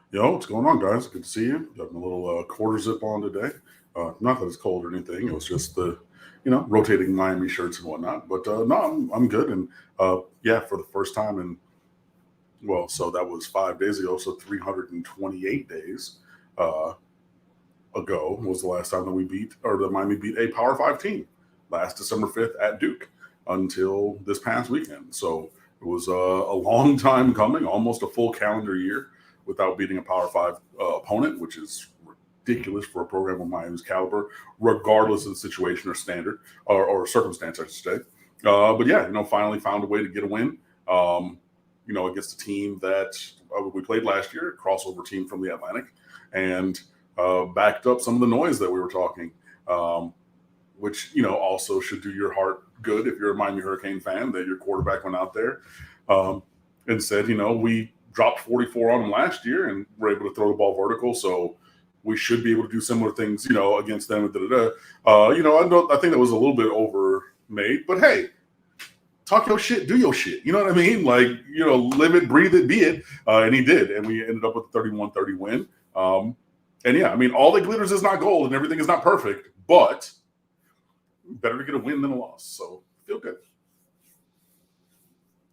Yo, what's going on, guys? Good to see you. Got my little quarter zip on today. Not that it's cold or anything. It was just the, rotating Miami shirts and whatnot. But no, I'm good. And yeah, for the first time in, well, so that was 5 days ago. So 328 days uh, ago was the last time that we beat, or the Miami beat a Power Five team last December 5th at Duke until this past weekend. So it was a long time coming, almost a full calendar year without beating a Power Five opponent, which is ridiculous for a program of Miami's caliber, regardless of the situation or standard or circumstance, I should say. But yeah, finally found a way to get a win. Against a team that we played last year, a crossover team from the Atlantic, and backed up some of the noise that we were talking, which also should do your heart good if you're a Miami Hurricane fan, that your quarterback went out there and said, we dropped 44 on them last year and were able to throw the ball vertical, so we should be able to do similar things, against them. I think that was a little bit overmade, but hey, talk your shit, do your shit. You know what I mean? Like, live it, breathe it, be it. And he did. And we ended up with a 31-30 win. And yeah, I mean, all that glitters is not gold and everything is not perfect, but better to get a win than a loss. So feel good.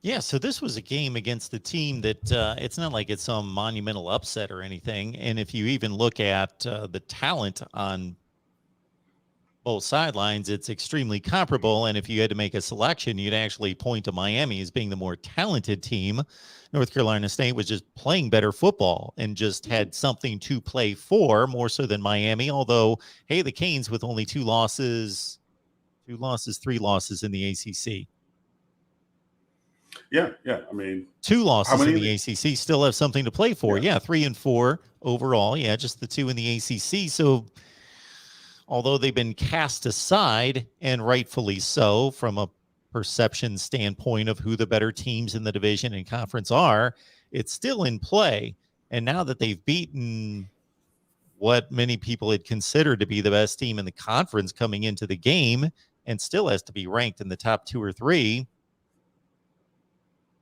Yeah, so this was a game against the team that it's not like it's some monumental upset or anything. And if you even look at the talent on both sidelines, it's extremely comparable. And if you had to make a selection, you'd actually point to Miami as being the more talented team. North Carolina State was just playing better football and just had something to play for more so than Miami. Although, hey, the Canes with only three losses in the ACC. Yeah. I mean, 2 losses in the ACC, still have something to play for. Yeah, 3 and 4 overall. Yeah, just the 2 in the ACC. So although they've been cast aside, and rightfully so, from a perception standpoint of who the better teams in the division and conference are, it's still in play. And now that they've beaten what many people had considered to be the best team in the conference coming into the game, and still has to be ranked in the top 2 or 3.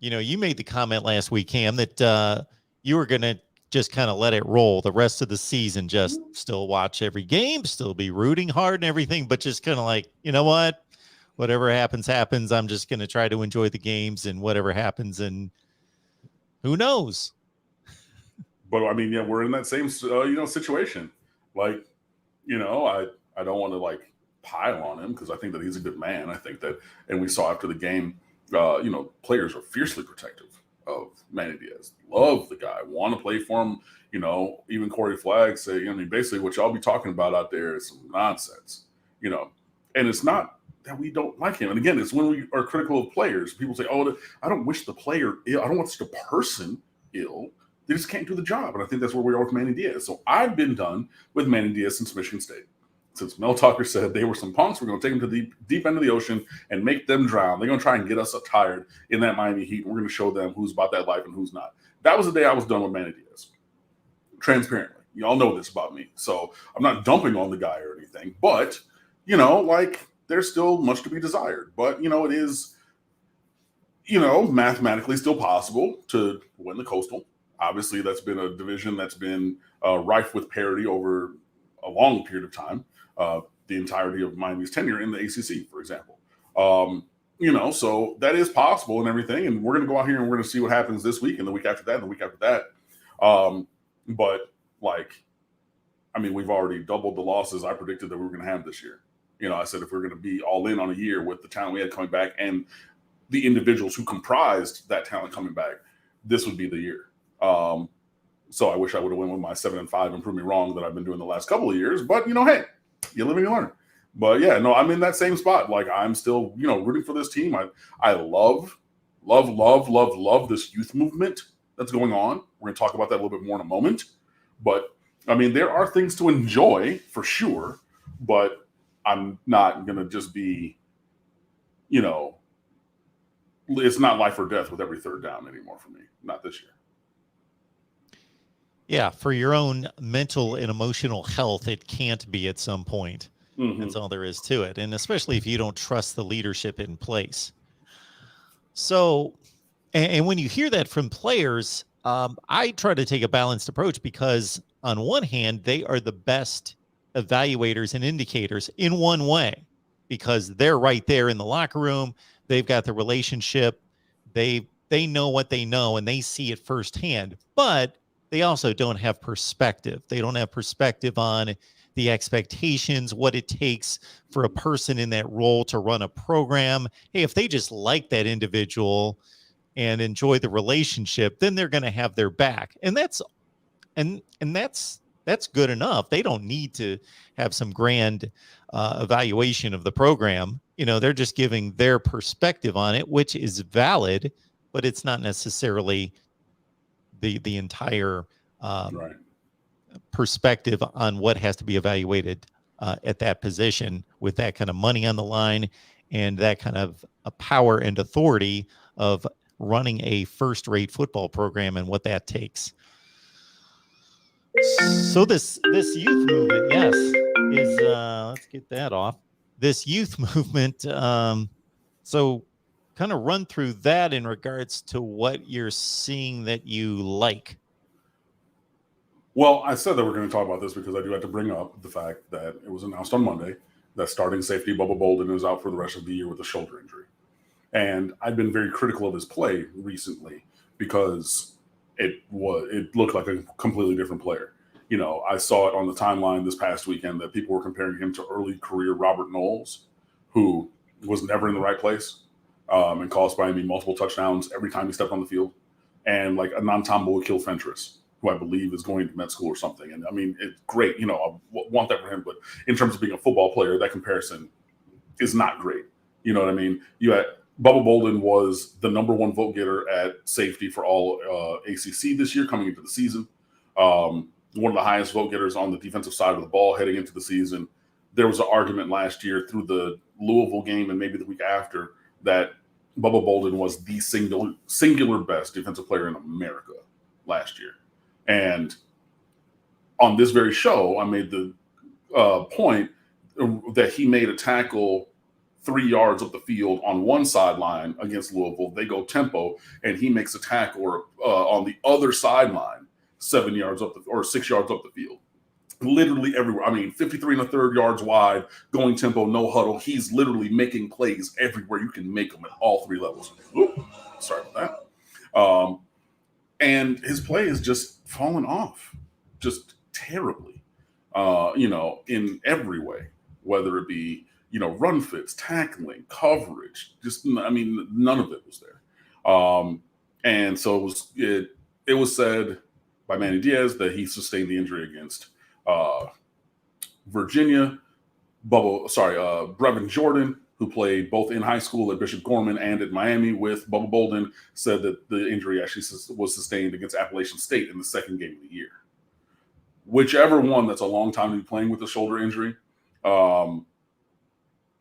You made the comment last week, Cam, that you were going to just kind of let it roll the rest of the season, just still watch every game, still be rooting hard and everything, but just kind of like, you know what, whatever happens, happens. I'm just going to try to enjoy the games, and whatever happens, and who knows? But I mean, yeah, we're in that same, situation. Like, I don't want to like pile on him because I think that he's a good man. I think that, and we saw after the game, players are fiercely protective of Manatees. Love the guy, want to play for him. Even Corey Flagg say, basically what y'all be talking about out there is some nonsense. And it's not that we don't like him. And again, it's when we are critical of players. People say, "Oh, I don't wish the player ill. I don't want the person ill. They just can't do the job." And I think that's where we are with Manatees. So I've been done with Manatees since Michigan State. Since Mel Tucker said they were some punks, we're going to take them to the deep end of the ocean and make them drown. They're going to try and get us tired in that Miami Heat. And we're going to show them who's about that life and who's not. That was the day I was done with Manatees. Transparently. Y'all know this about me. So I'm not dumping on the guy or anything. But, there's still much to be desired. But, it is, mathematically still possible to win the Coastal. Obviously, that's been a division that's been rife with parity over a long period of time. The entirety of Miami's tenure in the ACC, for example. So that is possible and everything. And we're going to go out here and we're going to see what happens this week and the week after that and the week after that. But we've already doubled the losses I predicted that we were going to have this year. I said if we're going to be all in on a year with the talent we had coming back and the individuals who comprised that talent coming back, this would be the year. So I wish I would have went with my 7-5 and prove me wrong that I've been doing the last couple of years. But, hey, you live and you learn. But, yeah, no, I'm in that same spot. Like, I'm still, rooting for this team. I love this youth movement that's going on. We're going to talk about that a little bit more in a moment. But, there are things to enjoy for sure. But I'm not going to just be, it's not life or death with every third down anymore for me. Not this year. Yeah, for your own mental and emotional health, it can't be at some point. Mm-hmm. That's all there is to it. And especially if you don't trust the leadership in place. So, and when you hear that from players, I try to take a balanced approach because on one hand, they are the best evaluators and indicators in one way because they're right there in the locker room. They've got the relationship. They know what they know and they see it firsthand, but they also don't have perspective. They don't have perspective on the expectations, what it takes for a person in that role to run a program. Hey, if they just like that individual and enjoy the relationship, then they're going to have their back. And that's good enough. They don't need to have some grand evaluation of the program. They're just giving their perspective on it, which is valid, but it's not necessarily the entire Right. perspective on what has to be evaluated at that position with that kind of money on the line and that kind of power and authority of running a first-rate football program and what that takes. So this youth movement, yes, is let's get that off. This youth movement, so kind of run through that in regards to what you're seeing that you like. Well, I said that we're going to talk about this because I do have to bring up the fact that it was announced on Monday that starting safety Bubba Bolden is out for the rest of the year with a shoulder injury. And I've been very critical of his play recently because it looked like a completely different player. I saw it on the timeline this past weekend that people were comparing him to early career Robert Knowles, who was never in the right place and cost Miami multiple touchdowns every time he stepped on the field, and like a non-Tom Boy-Kill Fentress, who I believe is going to med school or something. And I mean, it's great. I want that for him. But in terms of being a football player, that comparison is not great. You know what I mean? Bubba Bolden was the number one vote getter at safety for all ACC this year coming into the season. One of the highest vote getters on the defensive side of the ball heading into the season. There was an argument last year through the Louisville game and maybe the week after that Bubba Bolden was the singular best defensive player in America last year. And on this very show, I made the point that he made a tackle 3 yards up the field on one sideline against Louisville. They go tempo, and he makes a tackle on the other sideline 7 yards up or 6 yards up the field. Literally everywhere. I mean, 53 1/3 yards wide, going tempo, no huddle. He's literally making plays everywhere you can make them at all three levels. Ooh, sorry about that. And his play is just falling off, just terribly, in every way, whether it be, run fits, tackling, coverage, none of it was there. And so it was said by Manny Diaz that he sustained the injury against Virginia. Brevin Jordan, who played both in high school at Bishop Gorman and at Miami with Bubba Bolden, said that the injury actually was sustained against Appalachian State in the second game of the year. Whichever one, that's a long time to be playing with a shoulder injury. And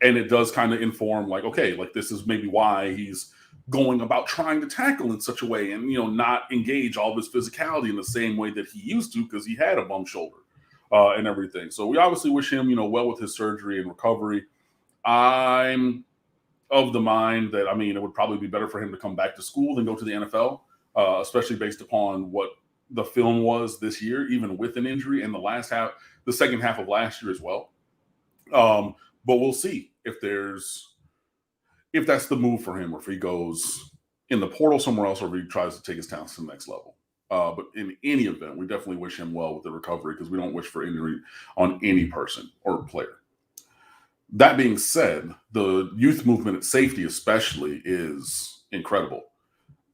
it does kind of inform, like, okay, like this is maybe why he's going about trying to tackle in such a way and, not engage all of his physicality in the same way that he used to because he had a bum shoulder and everything. So we obviously wish him, well with his surgery and recovery. I'm of the mind that, it would probably be better for him to come back to school than go to the NFL, especially based upon what the film was this year, even with an injury in the second half of last year as well. But we'll see if that's the move for him, or if he goes in the portal somewhere else, or if he tries to take his talents to the next level. But in any event, we definitely wish him well with the recovery because we don't wish for injury on any person or player. That being said, the youth movement at safety especially is incredible.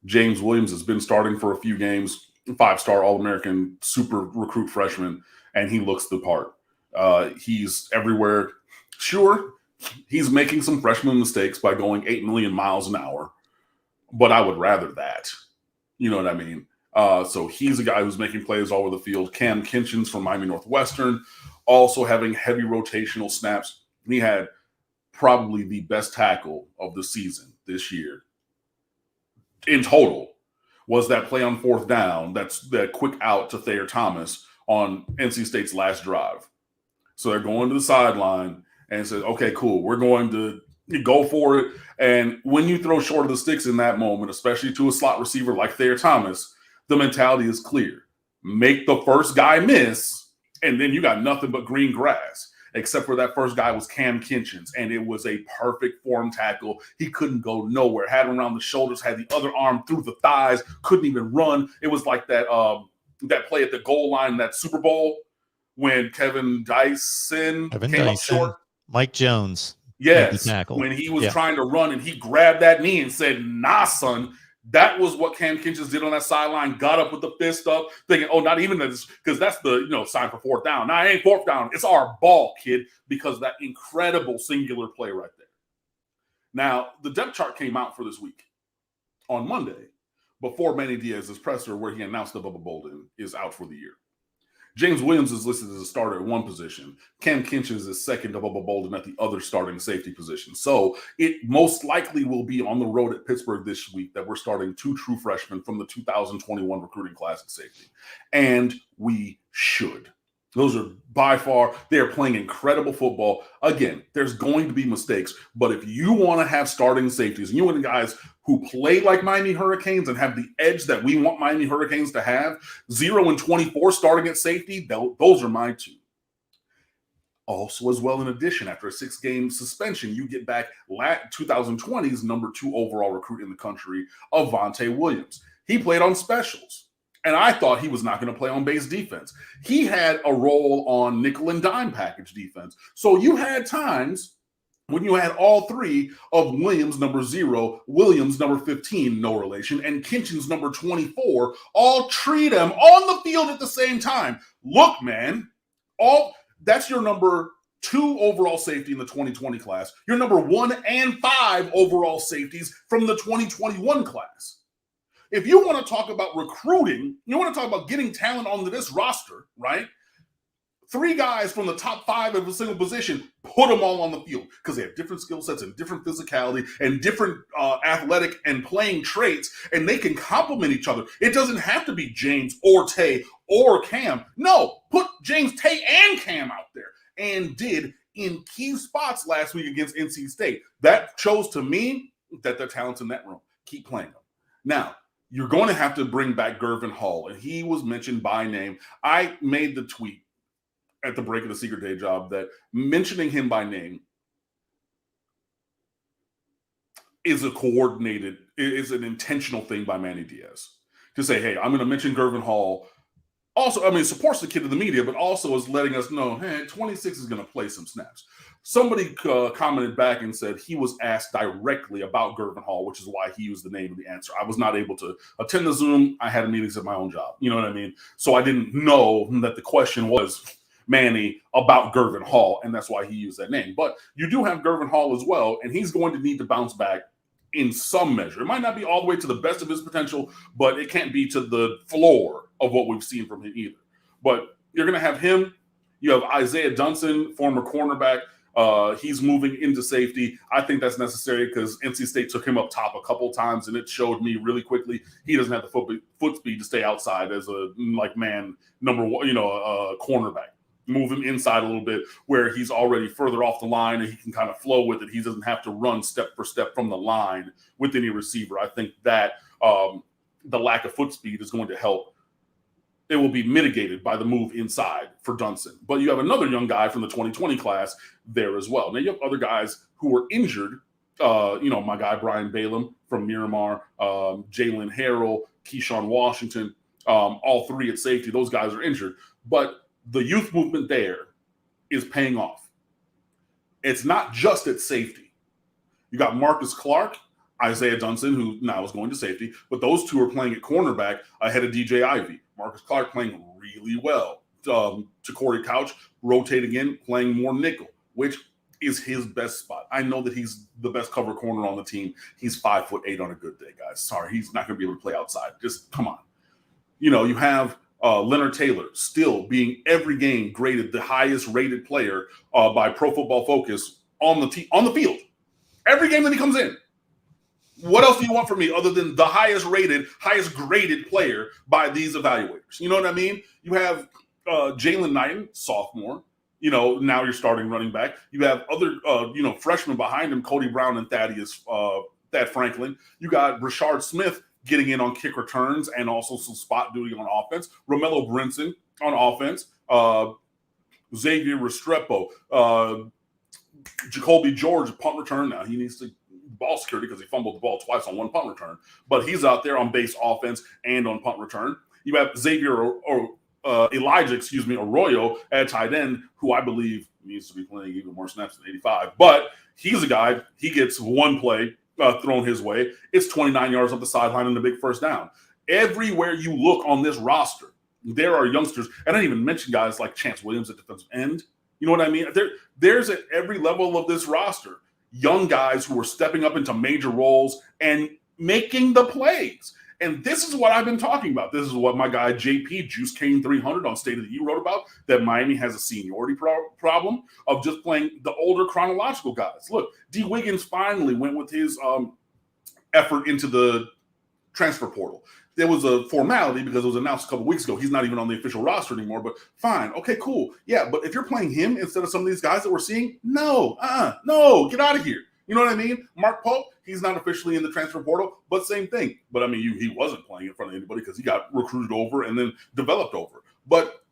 James Williams has been starting for a few games, 5-star All-American super recruit freshman, and he looks the part. He's everywhere. Sure, he's making some freshman mistakes by going 8 million miles an hour, but I would rather that. You know what I mean? So he's a guy who's making plays all over the field. Cam Kinchins from Miami Northwestern, also having heavy rotational snaps. He had probably the best tackle of the season this year. In total, was that play on fourth down, that's that quick out to Thayer Thomas on NC State's last drive. So they're going to the sideline and said, okay, cool, we're going to go for it. And when you throw short of the sticks in that moment, especially to a slot receiver like Thayer Thomas, the mentality is clear. Make the first guy miss, and then you got nothing but green grass. Except for that first guy was Cam Kinchins, and it was a perfect form tackle. He couldn't go nowhere. Had him around the shoulders, had the other arm through the thighs, couldn't even run. It was like that play at the goal line, that Super Bowl, when Kevin Dyson came up short. Mike Jones. Yes, when he was trying to run and he grabbed that knee and said, "Nah, son." That was what Cam Kinchins did on that sideline. Got up with the fist up, thinking, "Oh, not even this," because that's the sign for fourth down. Nah, it ain't fourth down. It's our ball, kid, because of that incredible singular play right there. Now, the depth chart came out for this week on Monday before Manny Diaz's presser, where he announced that Bubba Bolden is out for the year. James Williams is listed as a starter at one position. Cam Kinchins is second to Bubba Bolden at the other starting safety position. So it most likely will be on the road at Pittsburgh this week that we're starting two true freshmen from the 2021 recruiting class at safety. And we should. Those are by far, they are playing incredible football. Again, there's going to be mistakes, but if you want to have starting safeties, and you want the guys who play like Miami Hurricanes and have the edge that we want Miami Hurricanes to have, 0 and 24 starting at safety, those are my two. Also, as well, in addition, after a 6-game suspension, you get back 2020's number 2 overall recruit in the country, Avante Williams. He played on specials. And I thought he was not going to play on base defense. He had a role on nickel and dime package defense. So you had times when you had all three of Williams, number 0, Williams, number 15, no relation, and Kinchins, number 24, all treat him on the field at the same time. Look, man, that's your number 2 overall safety in the 2020 class. Your number 1 and 5 overall safeties from the 2021 class. If you want to talk about recruiting, you want to talk about getting talent onto this roster, right? 3 guys from the top 5 of a single position, put them all on the field because they have different skill sets and different physicality and different athletic and playing traits, and they can complement each other. It doesn't have to be James or Tay or Cam. No, put James, Tay, and Cam out there, and did in key spots last week against NC State. That shows to me that the talent's in that room. Keep playing them. Now, you're going to have to bring back Gervin Hall, and he was mentioned by name. I made the tweet at the break of the Secret Day Job that mentioning him by name is an intentional thing by Manny Diaz. To say, hey, I'm going to mention Gervin Hall. Also, I mean, supports the kid in the media, but also is letting us know, hey, 26 is going to play some snaps. Somebody commented back and said he was asked directly about Gervin Hall, which is why he used the name of the answer. I was not able to attend the Zoom. I had meetings at my own job. You know what I mean? So I didn't know that the question was Manny about Gervin Hall, and that's why he used that name. But you do have Gervin Hall as well, and he's going to need to bounce back in some measure. It might not be all the way to the best of his potential, but it can't be to the floor of what we've seen from him either. But you're going to have him. You have Isaiah Dunstan, former cornerback. He's moving into safety. I think that's necessary because NC State took him up top a couple times, and it showed me really quickly he doesn't have the foot speed to stay outside as a man number 1, cornerback. Move him inside a little bit where he's already further off the line and he can kind of flow with it. He doesn't have to run step for step from the line with any receiver. I think that the lack of foot speed is going to help. It will be mitigated by the move inside for Dunstan. But you have another young guy from the 2020 class there as well. Now you have other guys who were injured. My guy Brian Balaam from Miramar, Jalen Harrell, Keyshawn Washington, all 3 at safety. Those guys are injured. But the youth movement there is paying off. It's not just at safety. You got Marcus Clark, Isaiah Dunstan, who now is going to safety, but those 2 are playing at cornerback ahead of DJ Ivey. Marcus Clark playing really well. To Corey Couch, rotating in, playing more nickel, which is his best spot. I know that he's the best cover corner on the team. He's 5'8" on a good day, guys. Sorry, he's not going to be able to play outside. Just come on. You have Leonard Taylor still being every game graded the highest rated player by Pro Football Focus on the field. Every game that he comes in. What else do you want from me other than the highest graded player by these evaluators? You know what I mean? You have Jalen Knighton, sophomore. Now you're starting running back. You have other, freshmen behind him, Cody Brown and Thad Franklin. You got Brashard Smith getting in on kick returns and also some spot duty on offense. Romello Brinson on offense. Xavier Restrepo. Jacoby George, punt return. Now he needs to ball security because he fumbled the ball twice on one punt return. But he's out there on base offense and on punt return. You have Xavier Elijah Arroyo at tight end, who I believe needs to be playing even more snaps than 85. But he's a guy, he gets one play thrown his way. It's 29 yards up the sideline and a big first down. Everywhere you look on this roster, there are youngsters. And I didn't even mention guys like Chance Williams at defensive end. You know what I mean? There's at every level of this roster, young guys who are stepping up into major roles and making the plays. And this is what I've been talking about. This is what my guy JP Juice Kane 300 on State of the U wrote about, that Miami has a seniority problem of just playing the older chronological guys. Look, D. Wiggins finally went with his effort into the transfer portal. There was a formality because it was announced a couple weeks ago. He's not even on the official roster anymore, but fine. Okay, cool. Yeah, but if you're playing him instead of some of these guys that we're seeing, no, get out of here. You know what I mean? Mark Pope, he's not officially in the transfer portal, but same thing. But I mean, he wasn't playing in front of anybody because he got recruited over and then developed over. But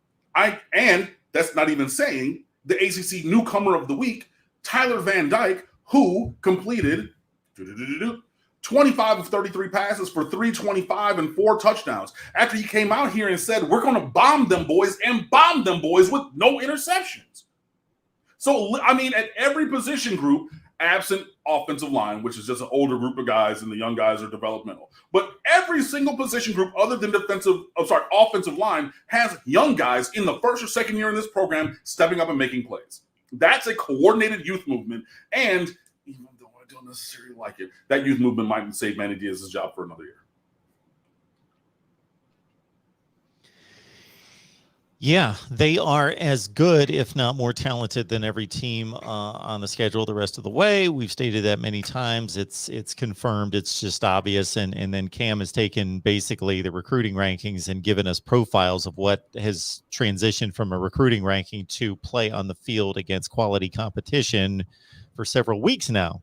and that's not even saying the ACC newcomer of the week, Tyler Van Dyke, who completed 25 of 33 passes for 325 and 4 touchdowns. After he came out here and said, we're going to bomb them boys and bomb them boys with no interceptions. So, I mean, at every position group, absent offensive line, which is just an older group of guys and the young guys are developmental. But every single position group other than offensive line has young guys in the first or second year in this program stepping up and making plays. That's a coordinated youth movement. And even though I don't necessarily like it, that youth movement might save Manatees' job for another year. Yeah, they are as good, if not more talented than every team on the schedule the rest of the way. We've stated that many times. It's confirmed. It's just obvious. And then Cam has taken basically the recruiting rankings and given us profiles of what has transitioned from a recruiting ranking to play on the field against quality competition for several weeks now.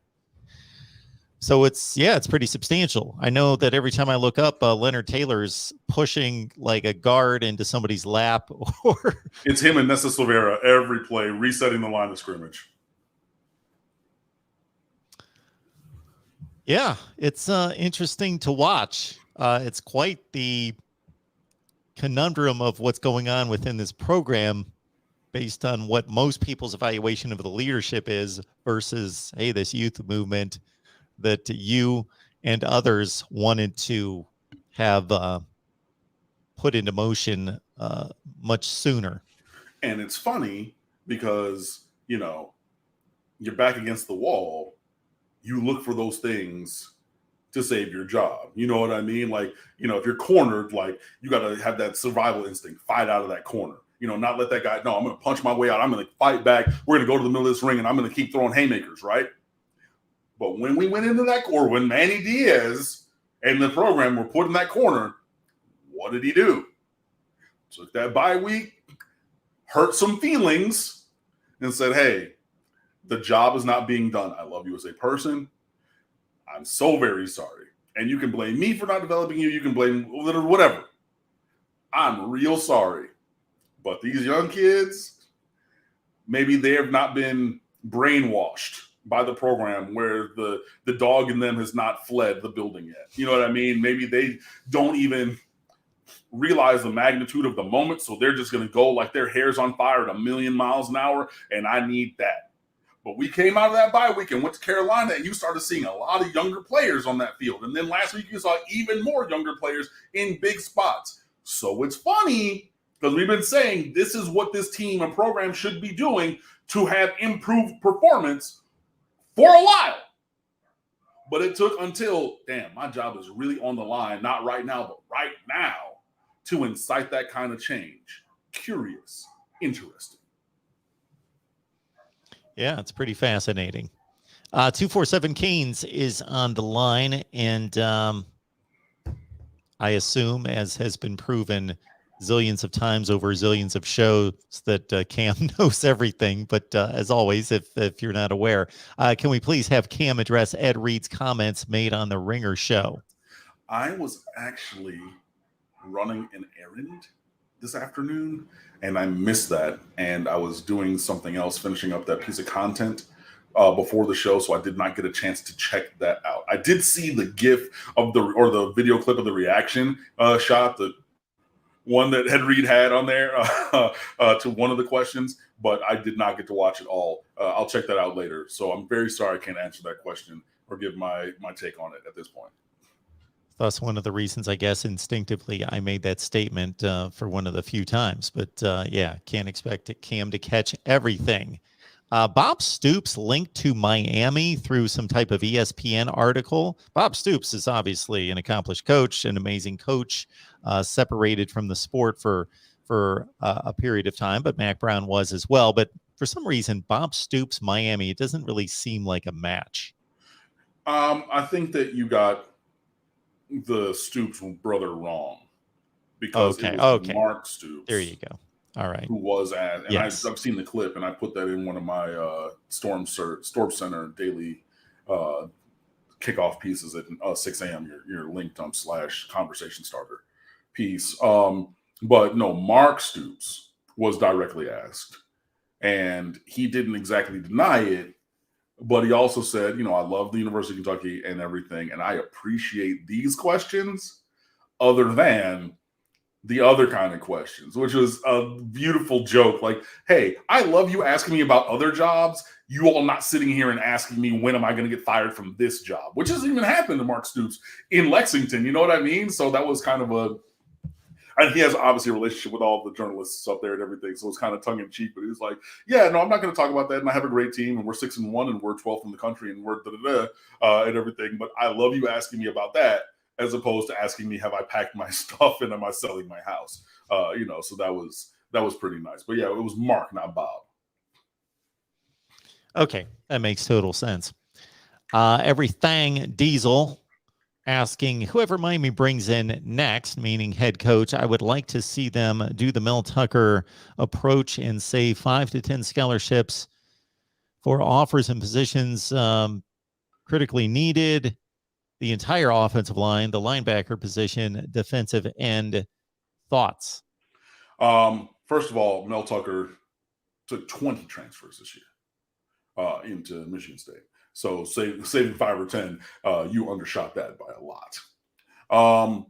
So it's pretty substantial. I know that every time I look up, Leonard Taylor's pushing like a guard into somebody's lap, or it's him and Nessa Silvera every play, resetting the line of scrimmage. Yeah, it's interesting to watch. It's quite the conundrum of what's going on within this program based on what most people's evaluation of the leadership is versus, hey, this youth movement that you and others wanted to have put into motion much sooner. And it's funny because, you're back against the wall. You look for those things to save your job. You know what I mean? Like, if you're cornered, like, you got to have that survival instinct, fight out of that corner. Not let that guy, no, I'm going to punch my way out. I'm going to fight back. We're going to go to the middle of this ring and I'm going to keep throwing haymakers, right? But when we went into that, or when Manny Diaz and the program were put in that corner, what did he do? Took that bye week, hurt some feelings, and said, hey, the job is not being done. I love you as a person. I'm so very sorry. And you can blame me for not developing you. You can blame whatever. I'm real sorry. But these young kids, maybe they have not been brainwashed by the program where the dog in them has not fled the building yet. You know what I mean? Maybe they don't even realize the magnitude of the moment, so they're just going to go like their hair's on fire at 1,000,000 miles an hour, and I need that. But we came out of that bye week and went to Carolina, and you started seeing a lot of younger players on that field. And then last week you saw even more younger players in big spots. So it's funny because we've been saying this is what this team and program should be doing to have improved performance for a while. But it took until, my job is really on the line, not right now, but right now, to incite that kind of change. Curious, interesting. Yeah, it's pretty fascinating. 247 Canes is on the line, and I assume, as has been proven zillions of times over zillions of shows, that Cam knows everything. But as always, if you're not aware, can we please have Cam address Ed Reed's comments made on the Ringer show? I was actually running an errand this afternoon and I missed that. And I was doing something else, finishing up that piece of content before the show. So I did not get a chance to check that out. I did see the GIF of the video clip of the reaction shot, the one that Ed Reed had on there to one of the questions, but I did not get to watch it all. I'll check that out later. So I'm very sorry I can't answer that question or give my take on it at this point. That's one of the reasons, I guess, instinctively I made that statement for one of the few times. But yeah, can't expect Cam to catch everything. Bob Stoops linked to Miami through some type of ESPN article. Bob Stoops is obviously an accomplished coach, an amazing coach, separated from the sport for a period of time, but Mac Brown was as well. But for some reason, Bob Stoops, Miami, it doesn't really seem like a match. I think that you got the Stoops brother wrong because it was Mark Stoops. There you go. All right. Who was at, and yes. I've seen the clip and I put that in one of my Storm Center daily kickoff pieces at 6 a.m. Your linked / conversation starter piece. But no, Mark Stoops was directly asked and he didn't exactly deny it, but he also said, I love the University of Kentucky and everything, and I appreciate these questions other than the other kind of questions, which was a beautiful joke. Like, hey, I love you asking me about other jobs. You all not sitting here and asking me, when am I going to get fired from this job? Which hasn't even happened to Mark Stoops in Lexington. You know what I mean? So that was kind of and he has obviously a relationship with all the journalists up there and everything. So it's kind of tongue in cheek, but he was like, yeah, no, I'm not going to talk about that. And I have a great team and we're 6-1 and we're 12th in the country and we're and everything. But I love you asking me about that, as opposed to asking me, have I packed my stuff and am I selling my house? So that was pretty nice. But yeah, it was Mark, not Bob. Okay, that makes total sense. Everything Diesel asking, whoever Miami brings in next, meaning head coach, I would like to see them do the Mel Tucker approach and save 5 to 10 scholarships for offers and positions critically needed. The entire offensive line, the linebacker position, defensive end. Thoughts? First of all, Mel Tucker took 20 transfers this year into Michigan State. So saving 5 or 10, you undershot that by a lot.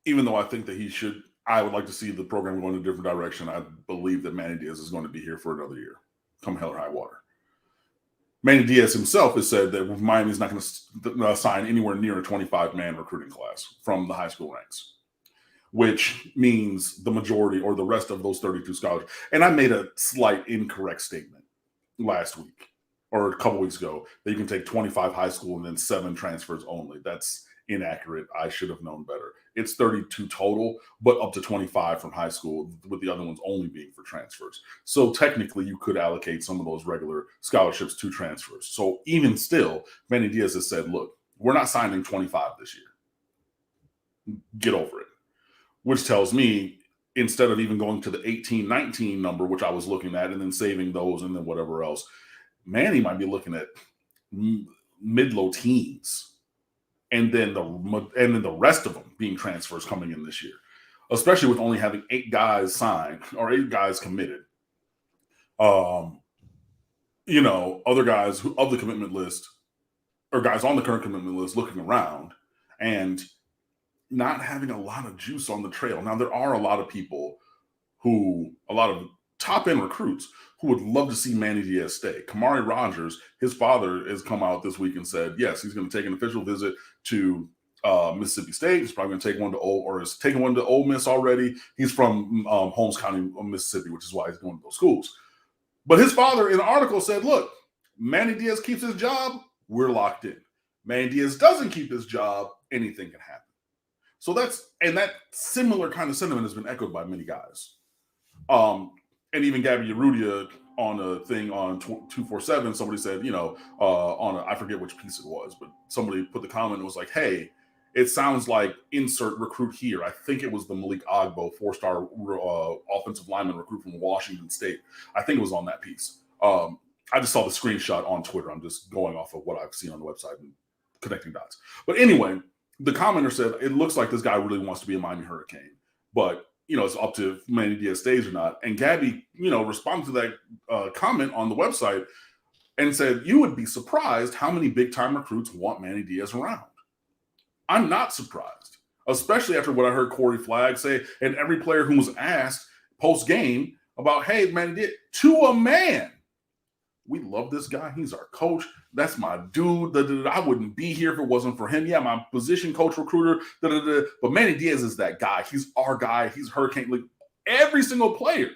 Even though I think that I would like to see the program go in a different direction. I believe that Manny Diaz is going to be here for another year, come hell or high water. Manny Diaz himself has said that Miami's not going to sign anywhere near a 25-man recruiting class from the high school ranks, which means the majority or the rest of those 32 scholars. And I made a slight incorrect statement last week or a couple weeks ago that you can take 25 high school and then 7 transfers only. That's inaccurate. I should have known better. It's 32 total, but up to 25 from high school, with the other ones only being for transfers. So technically you could allocate some of those regular scholarships to transfers. So even still, Manny Diaz has said, look, we're not signing 25 this year. Get over it. Which tells me, instead of even going to the 18-19 number, which I was looking at, and then saving those and then whatever else, Manny might be looking at mid-low teens. And then the rest of them being transfers coming in this year, especially with only having 8 guys signed or 8 guys committed. Other guys of the commitment list or guys on the current commitment list looking around and not having a lot of juice on the trail. Now, there are a lot of people a lot of top-end recruits who would love to see Manny Diaz stay. Kamari Rogers, his father, has come out this week and said, yes, he's going to take an official visit to Mississippi State. He's probably going to take one to is taking one to Ole Miss already. He's from Holmes County, Mississippi, which is why he's going to those schools. But his father in the article said, look, Manny Diaz keeps his job, we're locked in. Manny Diaz doesn't keep his job, anything can happen. So that similar kind of sentiment has been echoed by many guys. And even Gabby Urrutia on a thing on 247, somebody said, I forget which piece it was, but somebody put the comment and was like, hey, it sounds like insert recruit here. I think it was the Malik Agbo, 4-star offensive lineman recruit from Washington State. I think it was on that piece. I just saw the screenshot on Twitter. I'm just going off of what I've seen on the website and connecting dots. But anyway, the commenter said, it looks like this guy really wants to be a Miami Hurricane, but it's up to if Manny Diaz stays or not. And Gabby, responded to that comment on the website and said, you would be surprised how many big-time recruits want Manny Diaz around. I'm not surprised, especially after what I heard Corey Flagg say, and every player who was asked post-game about, hey, Manny Diaz, to a man, we love this guy. He's our coach. That's my dude. I wouldn't be here if it wasn't for him. Yeah, my position coach, recruiter. But Manny Diaz is that guy. He's our guy. He's Hurricane League. Every single player.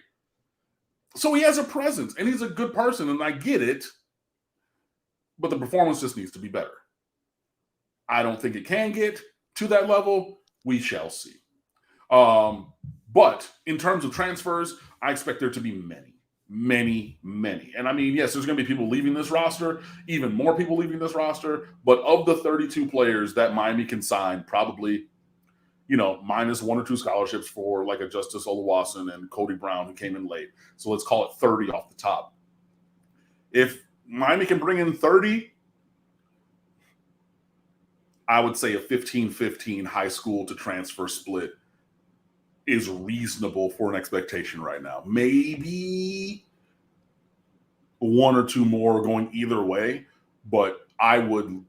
So he has a presence, and he's a good person, and I get it. But the performance just needs to be better. I don't think it can get to that level. We shall see. But in terms of transfers, I expect there to be many. And I mean, yes, there's going to be people leaving this roster, even more people leaving this roster. But of the 32 players that Miami can sign, probably, minus one or two scholarships for like a Justice Oluwaseun and Cody Brown who came in late. So let's call it 30 off the top. If Miami can bring in 30, I would say a 15-15 high school to transfer split is reasonable for an expectation right now. Maybe one or two more going either way, but I would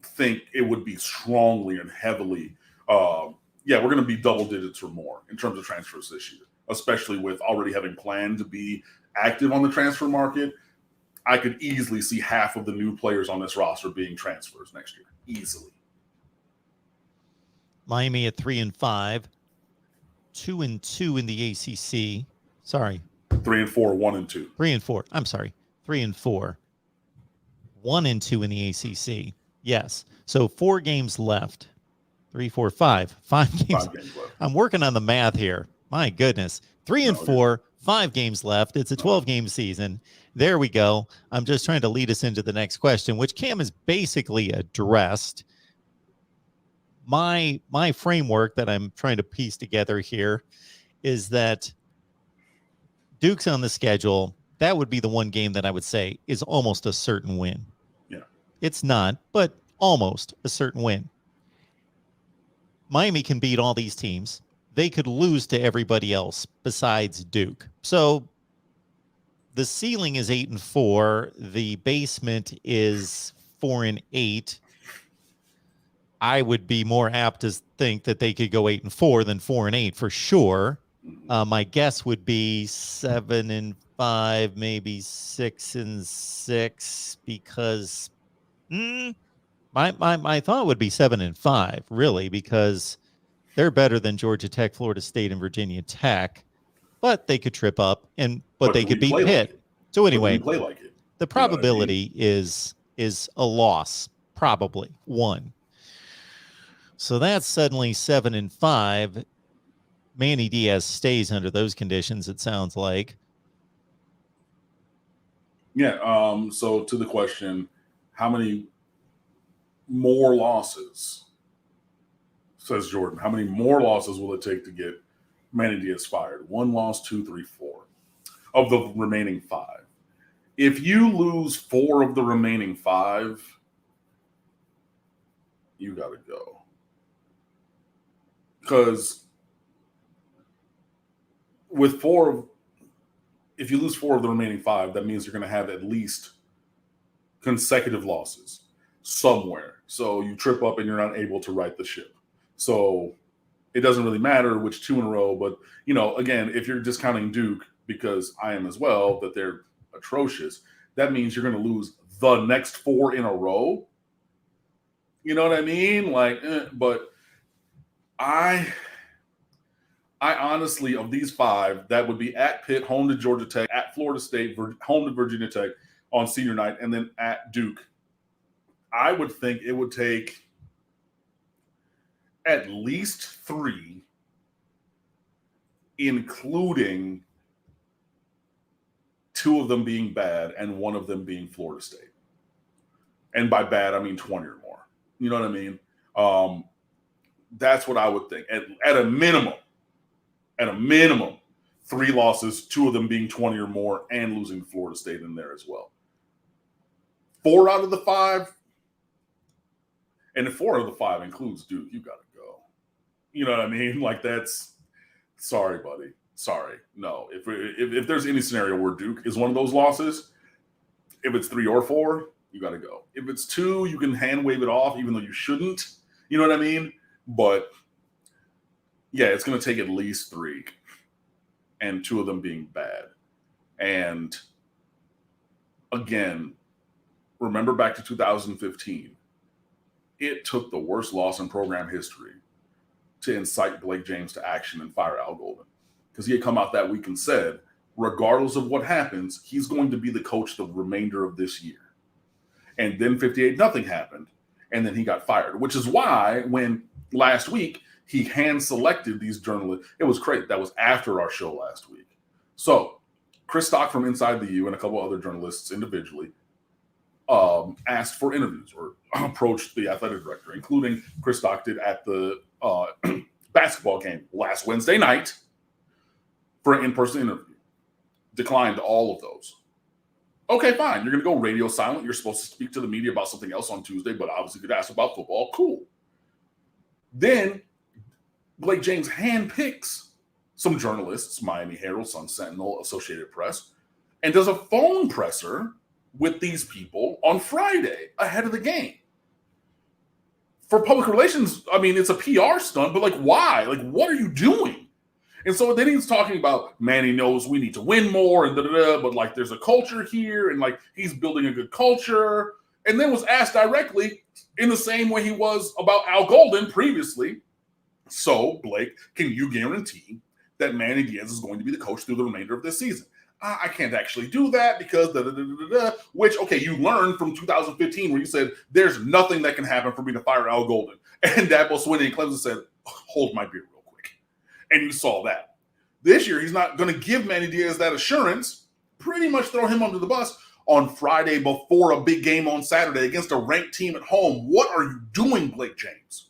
think it would be strongly and heavily, we're going to be double digits or more in terms of transfers this year, especially with already having planned to be active on the transfer market. I could easily see half of the new players on this roster being transfers next year, easily. Miami at 3-5. 2-2 in the ACC. Sorry. 3-4, 1-2. 3-4. I'm sorry. 3-4. 1-2 in the ACC. Yes. So 4 games left. 3, 4, 5. 5 games. 5 games left. I'm working on the math here. My goodness. 3-4. 5 games left. It's a 12-game season. There we go. I'm just trying to lead us into the next question, which Cam has basically addressed. My framework that I'm trying to piece together here is that Duke's on the schedule. That would be the one game that I would say is almost a certain win. Yeah. It's not, but almost a certain win. Miami can beat all these teams. They could lose to everybody else besides Duke. So the ceiling is 8-4. The basement is 4-8. I would be more apt to think that they could go 8-4 than 4-8 for sure. My guess would be 7-5, maybe 6-6, because my thought would be 7-5, really, because they're better than Georgia Tech, Florida State, and Virginia Tech, but they could trip up but they could beat Pitt. Like so anyway, play like it. The probability is a loss, probably 1. So that's suddenly 7-5. Manny Diaz stays under those conditions, it sounds like. Yeah. So to the question, how many more losses, says Jordan, how many more losses will it take to get Manny Diaz fired? 1 loss, 2, 3, 4 of the remaining 5. If you lose 4 of the remaining 5, you got to go. Because with if you lose 4 of the remaining 5, that means you're going to have at least consecutive losses somewhere. So you trip up and you're not able to right the ship. So it doesn't really matter which 2 in a row. But, again, if you're discounting Duke, because I am as well, that they're atrocious, that means you're going to lose the next 4 in a row. You know what I mean? But I honestly, of these 5, that would be at Pitt, home to Georgia Tech, at Florida State, home to Virginia Tech on senior night, and then at Duke. I would think it would take at least 3, including 2 of them being bad and 1 of them being Florida State. And by bad, I mean 20 or more. You know what I mean? That's what I would think. At a minimum, 3 losses, 2 of them being 20 or more, and losing Florida State in there as well. 4 out of the 5, And if 4 of the 5 includes Duke, you got to go. You know what I mean? Like, that's, sorry, buddy. Sorry. No. If there's any scenario where Duke is one of those losses, if it's 3 or 4, you got to go. If it's 2, you can hand wave it off, even though you shouldn't. You know what I mean? But yeah, it's going to take at least 3, and 2 of them being bad. And again, remember back to 2015, it took the worst loss in program history to incite Blake James to action and fire Al Golden, because he had come out that week and said, regardless of what happens, he's going to be the coach the remainder of this year. And then 58-0 happened, and then he got fired, which is why when last week he hand-selected these journalists, it was crazy. That was after our show last week. So Chris Stock from Inside the U and a couple other journalists individually asked for interviews or approached the athletic director, including Chris Stock did at the basketball game last Wednesday night for an in-person interview. Declined all of those. Okay, fine. You're going to go radio silent. You're supposed to speak to the media about something else on Tuesday, but obviously could ask about football. Cool. Then Blake James handpicks some journalists, Miami Herald, Sun Sentinel, Associated Press, and does a phone presser with these people on Friday ahead of the game. For public relations, I mean, it's a PR stunt, but like, why? Like, what are you doing? And so then he's talking about, Manny knows we need to win more and da-da-da, but like there's a culture here and like he's building a good culture. And then was asked directly in the same way he was about Al Golden previously. So, Blake, can you guarantee that Manny Diaz is going to be the coach through the remainder of this season? I can't actually do that because which, okay, you learned from 2015 where you said there's nothing that can happen for me to fire Al Golden. And Dabo Swinney and Clemson said, hold my beer real quick. And you saw that. This year, he's not going to give Manny Diaz that assurance, pretty much throw him under the bus on Friday before a big game on Saturday against a ranked team at home. What are you doing, Blake James?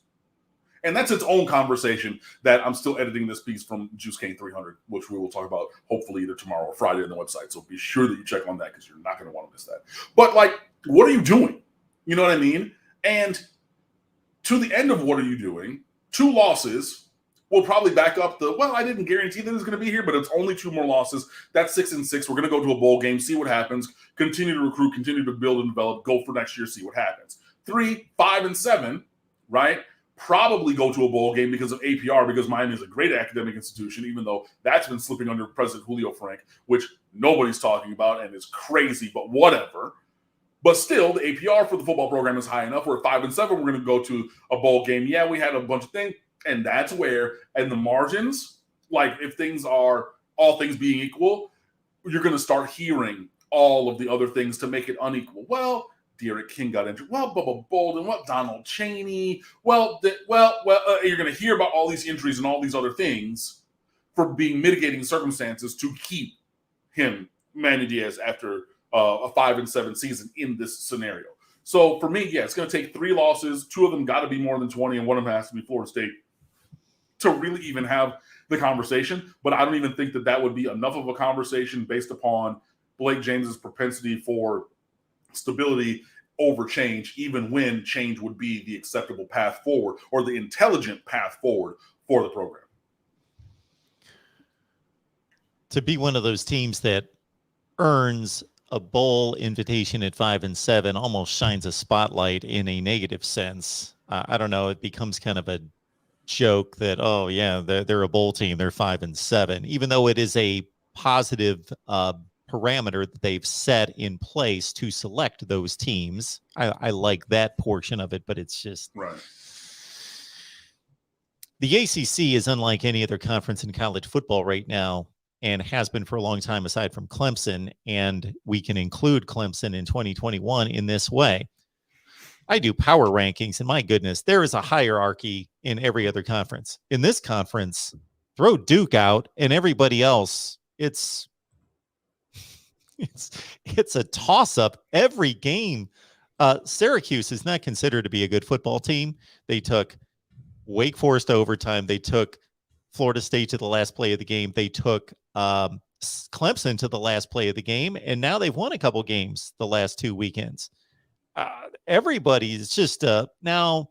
And that's its own conversation that I'm still editing this piece from Juice Cane 300, which we will talk about hopefully either tomorrow or Friday on the website. So be sure that you check on that because you're not going to want to miss that. But like, what are you doing? You know what I mean? And to the end of what are you doing, 2 losses will probably back up the, well, I didn't guarantee that it's going to be here, but it's only 2 more losses. That's 6-6. We're going to go to a bowl game, see what happens, continue to recruit, continue to build and develop, go for next year, see what happens. 3, 5, and 7, right? Probably go to a bowl game because of APR, because Miami is a great academic institution, even though that's been slipping under President Julio Frank, which nobody's talking about and is crazy, but whatever. But still, the APR for the football program is high enough. We're at 5 and 7. We're going to go to a bowl game. Yeah, we had a bunch of things, and that's where, and the margins, like if things are all things being equal, you're going to start hearing all of the other things to make it unequal. Well, Derek King got injured. Well, Bubba Bolden. Well, Donald Chaney. Well, you're going to hear about all these injuries and all these other things for being mitigating circumstances to keep him, Manny Diaz, after a 5 and 7 season in this scenario. So for me, yeah, it's going to take 3 losses. 2 of them got to be more than 20, and one of them has to be Florida State to really even have the conversation. But I don't even think that that would be enough of a conversation based upon Blake James's propensity for stability over change, even when change would be the acceptable path forward or the intelligent path forward for the program. To be one of those teams that earns a bowl invitation at 5 and 7 almost shines a spotlight in a negative sense. I don't know. It becomes kind of a joke that, oh yeah, they're a bowl team. They're 5 and 7, even though it is a positive parameter that they've set in place to select those teams. I like that portion of it, but it's just right. The ACC is unlike any other conference in college football right now, and has been for a long time aside from Clemson, and we can include Clemson in 2021 in this way. I do power rankings, and my goodness, there is a hierarchy in every other conference. In this conference, throw Duke out, and everybody else, it's a toss-up every game. Syracuse is not considered to be a good football team. They took Wake Forest to overtime. They took Florida State to the last play of the game. They took Clemson to the last play of the game, and now they've won a couple games the last 2 weekends. Everybody is just now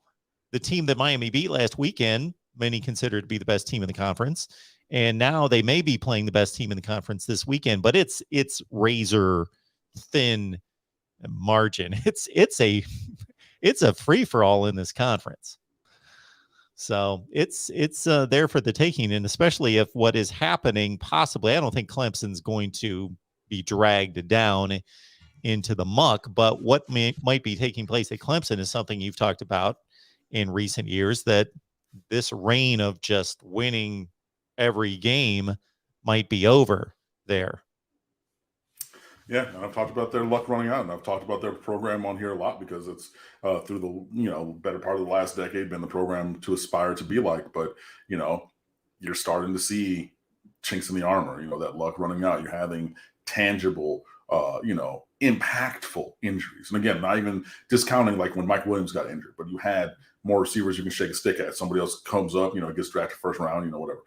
the team that Miami beat last weekend, many consider to be the best team in the conference. And now they may be playing the best team in the conference this weekend, but it's razor thin margin. It's a free for all in this conference. So it's there for the taking, and especially if what is happening, possibly, I don't think Clemson's going to be dragged down into the muck, but what might be taking place at Clemson is something you've talked about in recent years, that this reign of just winning every game might be over there. Yeah, and I've talked about their luck running out, and I've talked about their program on here a lot because it's through the better part of the last decade been the program to aspire to be like. But you're starting to see chinks in the armor. That luck running out. You're having tangible, impactful injuries. And again, not even discounting like when Mike Williams got injured, but you had more receivers you can shake a stick at. Somebody else comes up, gets drafted first round, whatever,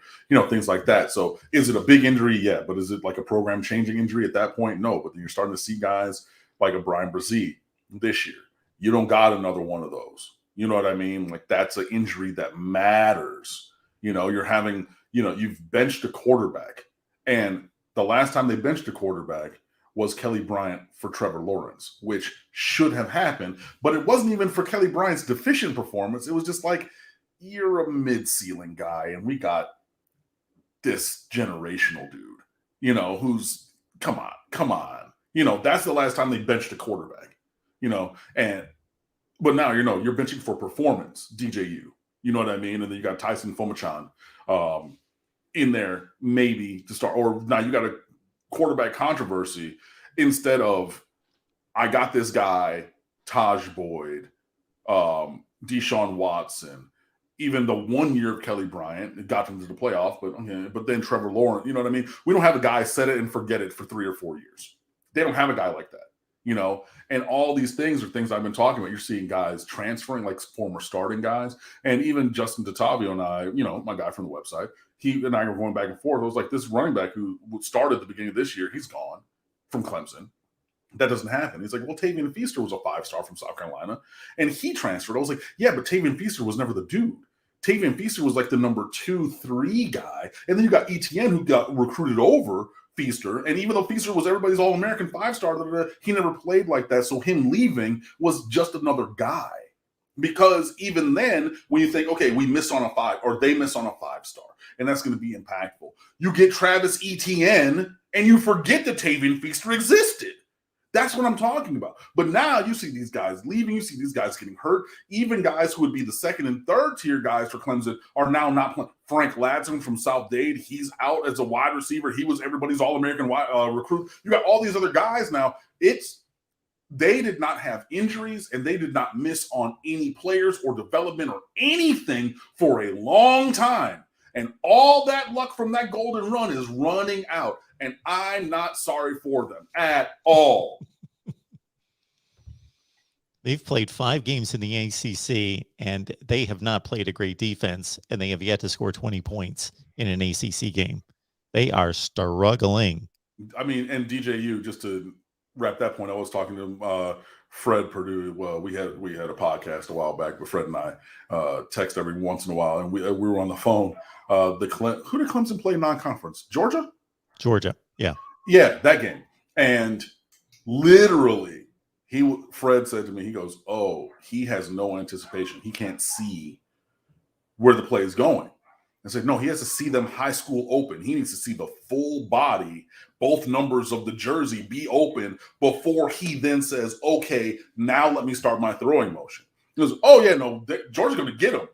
things like that. So is it a big injury? Yeah. But is it like a program changing injury at that point? No. But then you're starting to see guys like a Brian Brzee this year. You don't got another one of those. You know what I mean? Like that's an injury that matters. You're having, you've benched a quarterback, and the last time they benched a quarterback was Kelly Bryant for Trevor Lawrence, which should have happened, but it wasn't even for Kelly Bryant's deficient performance. It was just like, you're a mid-ceiling guy, and we got this generational dude, who's come on. That's the last time they benched a quarterback, but now, you're benching for performance, DJU, you know what I mean? And then you got Tyson Fomachan in there maybe to start, or now you got a quarterback controversy instead of, I got this guy, Taj Boyd, Deshaun Watson, even the 1 year of Kelly Bryant, it got them to the playoff, but then Trevor Lawrence, you know what I mean? We don't have a guy set it and forget it for 3 or 4 years. They don't have a guy like that, and all these things are things I've been talking about. You're seeing guys transferring, like former starting guys, and even Justin Tattavio and I, my guy from the website, he and I were going back and forth. It was like this running back who started at the beginning of this year, he's gone from Clemson. That doesn't happen. He's like, well, Tavian Feaster was a 5-star from South Carolina, and he transferred. I was like, yeah, but Tavian Feaster was never the dude. Tavian Feaster was like the number 2, 3 guy. And then you got Etienne, who got recruited over Feaster. And even though Feaster was everybody's All-American 5-star, he never played like that. So him leaving was just another guy. Because even then, when you think, okay, we miss on a 5, or they miss on a 5-star, and that's going to be impactful. You get Travis Etienne, and you forget that Tavian Feaster existed. That's what I'm talking about. But now you see these guys leaving. You see these guys getting hurt. Even guys who would be the 2nd and 3rd tier guys for Clemson are now not playing. Frank Ladson from South Dade, he's out as a wide receiver. He was everybody's All-American recruit. You got all these other guys now. They did not have injuries, and they did not miss on any players or development or anything for a long time. And all that luck from that golden run is running out. And I'm not sorry for them at all. They've played 5 games in the ACC, and they have not played a great defense, and they have yet to score 20 points in an ACC game. They are struggling. I mean, and DJU, just to wrap that point, I was talking to Fred Purdue. Well, we had a podcast a while back, but Fred and I text every once in a while, and we were on the phone. Who did Clemson play non-conference? Georgia, yeah, that game. And literally, Fred said to me, he goes, "Oh, he has no anticipation. He can't see where the play is going." I said, no, he has to see them high school open. He needs to see the full body, both numbers of the jersey be open before he then says, okay, now let me start my throwing motion. He goes, oh, yeah, no, Georgia's going to get him.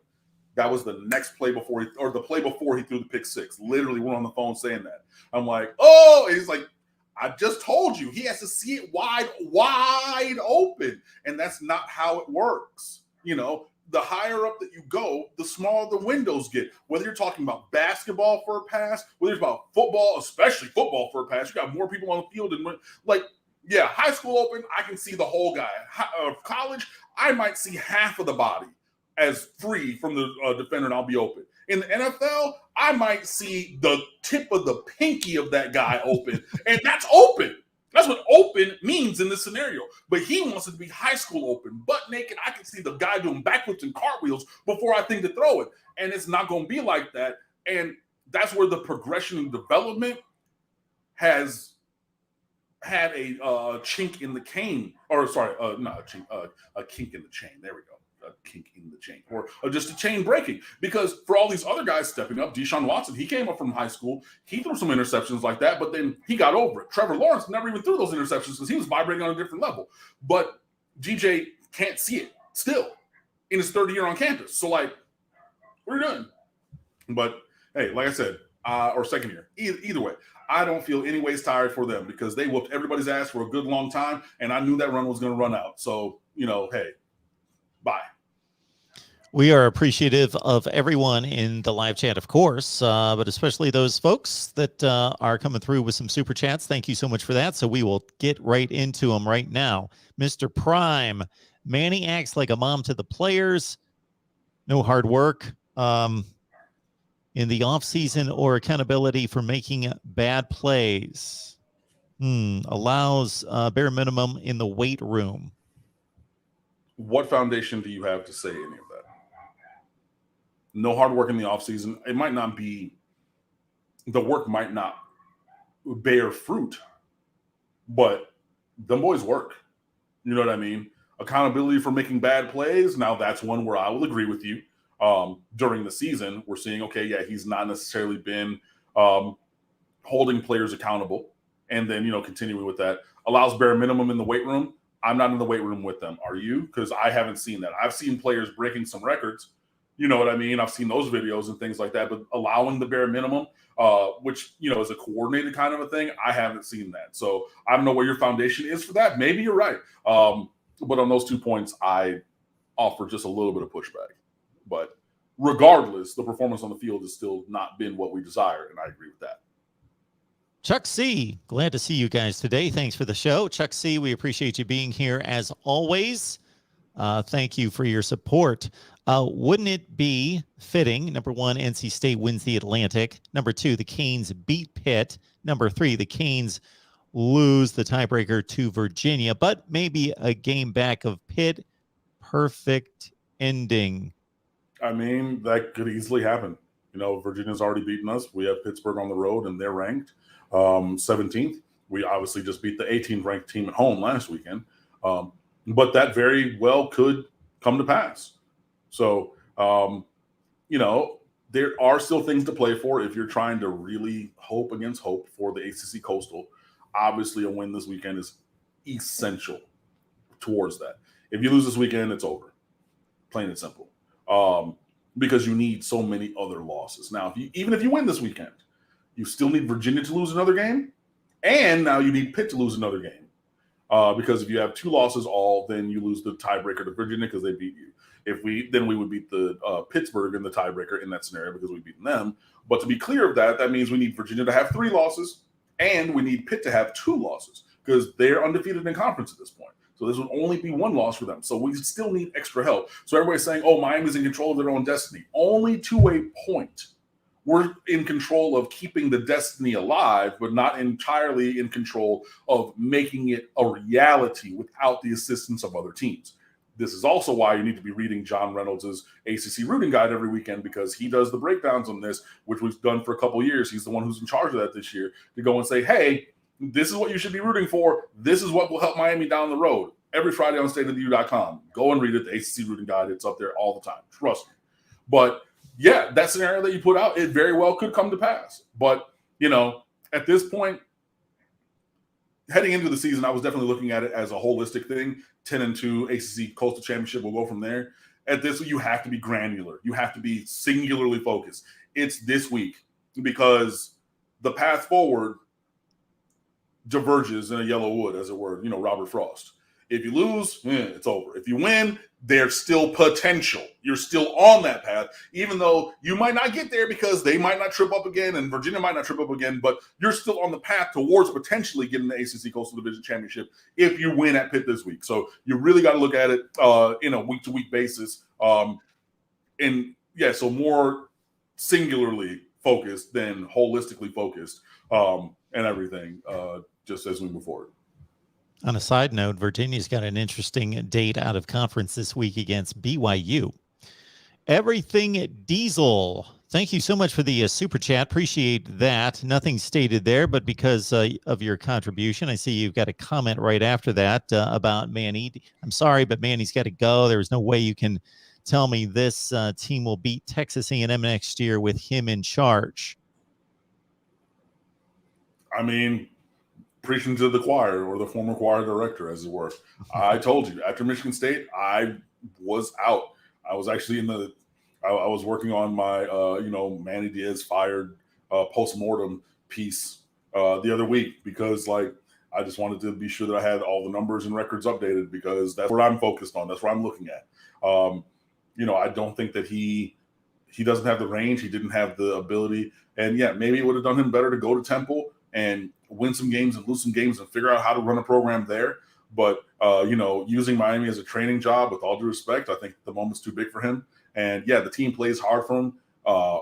That was the next play before the play before he threw the pick 6. Literally, we're on the phone saying that. I'm like, oh, and he's like, I just told you, he has to see it wide open. And that's not how it works. The higher up that you go, the smaller the windows get. Whether you're talking about basketball for a pass, whether it's about football, especially football for a pass, you got more people on the field. And high school open, I can see the whole guy. College, I might see half of the body as free from the defender, and I'll be open. In the NFL, I might see the tip of the pinky of that guy open, and that's open. That's what open means in this scenario. But he wants it to be high school open, butt naked. I can see the guy doing backflips and cartwheels before I think to throw it. And it's not going to be like that. And that's where the progression and development has had a chink in the cane, or sorry, not a chink, a kink in the chain. There we go. A kink in the chain, or just a chain breaking. Because for all these other guys stepping up, Deshaun Watson, he came up from high school. He threw some interceptions like that, but then he got over it. Trevor Lawrence never even threw those interceptions because he was vibrating on a different level. But DJ can't see it still in his third year on campus. So, like, what are you doing? But hey, like I said, or second year, either way, I don't feel any ways tired for them because they whooped everybody's ass for a good long time, and I knew that run was going to run out. So, hey, bye. We are appreciative of everyone in the live chat, of course, but especially those folks that are coming through with some super chats. Thank you so much for that. So we will get right into them right now. Mr. Prime, Manny acts like a mom to the players. No hard work in the offseason or accountability for making bad plays. Allows bare minimum in the weight room. What foundation do you have to say any of that? No hard work in the offseason. It might not be, the work might not bear fruit, but them boys work. You know what I mean? Accountability for making bad plays. Now that's one where I will agree with you. During the season, we're seeing, okay, yeah, he's not necessarily been holding players accountable. And then, continuing with that, allows bare minimum in the weight room. I'm not in the weight room with them. Are you? Because I haven't seen that. I've seen players breaking some records. You know what I mean? I've seen those videos and things like that, but allowing the bare minimum, which, is a coordinated kind of a thing, I haven't seen that. So I don't know where your foundation is for that. Maybe you're right. But on those 2 points, I offer just a little bit of pushback. But regardless, the performance on the field has still not been what we desire, and I agree with that. Chuck C., glad to see you guys today. Thanks for the show. Chuck C., we appreciate you being here as always. Thank you for your support. Wouldn't it be fitting? Number 1, NC State wins the Atlantic. Number 2, the Canes beat Pitt. Number 3, the Canes lose the tiebreaker to Virginia, but maybe a game back of Pitt. Perfect ending. I mean, that could easily happen. Virginia's already beaten us. We have Pittsburgh on the road, and they're ranked 17th. We obviously just beat the 18th ranked team at home last weekend. But that very well could come to pass. So, there are still things to play for if you're trying to really hope against hope for the ACC Coastal. Obviously, a win this weekend is essential towards that. If you lose this weekend, it's over. Plain and simple. Because you need so many other losses. Now, even if you win this weekend, you still need Virginia to lose another game, and now you need Pitt to lose another game. Because if you have 2 losses then you lose the tiebreaker to Virginia because they beat you. Then we would beat the Pittsburgh in the tiebreaker in that scenario because we've beaten them. But to be clear of that means we need Virginia to have 3 losses, and we need Pitt to have 2 losses because they're undefeated in conference at this point. So this would only be 1 loss for them. So we still need extra help. So everybody's saying, oh, Miami's in control of their own destiny. Only to a point. We're in control of keeping the destiny alive, but not entirely in control of making it a reality without the assistance of other teams. This is also why you need to be reading John Reynolds' ACC Rooting Guide every weekend, because he does the breakdowns on this, which we've done for a couple of years. He's the one who's in charge of that this year, to go and say, hey, this is what you should be rooting for. This is what will help Miami down the road. Every Friday on stateoftheu.com. Go and read it, the ACC Rooting Guide. It's up there all the time. Trust me. But yeah, that scenario that you put out, it very well could come to pass. But, at this point, heading into the season, I was definitely looking at it as a holistic thing. 10-2 ACC Coastal Championship will go from there. At this, you have to be granular. You have to be singularly focused. It's this week because the path forward diverges in a yellow wood, as it were, Robert Frost. If you lose, it's over. If you win, there's still potential. You're still on that path, even though you might not get there because they might not trip up again and Virginia might not trip up again, but you're still on the path towards potentially getting the ACC Coastal Division Championship if you win at Pitt this week. So you really got to look at it in a week-to-week basis. So more singularly focused than holistically focused and everything just as we move forward. On a side note, Virginia's got an interesting date out of conference this week against BYU. Everything Diesel. Thank you so much for the super chat. Appreciate that. Nothing stated there, but because of your contribution, I see you've got a comment right after that about Manny. I'm sorry, but Manny's got to go. There's no way you can tell me this team will beat Texas A&M next year with him in charge. I mean, preaching to the choir, or the former choir director, as it were. I told you, after Michigan State, I was out. I was actually I was working on my, Manny Diaz fired post-mortem piece the other week, because I just wanted to be sure that I had all the numbers and records updated, because that's what I'm focused on. That's what I'm looking at. I don't think that he doesn't have the range. He didn't have the ability. And yeah, maybe it would have done him better to go to Temple and win some games and lose some games and figure out how to run a program there. But, using Miami as a training job, with all due respect, I think the moment's too big for him. And yeah, the team plays hard for him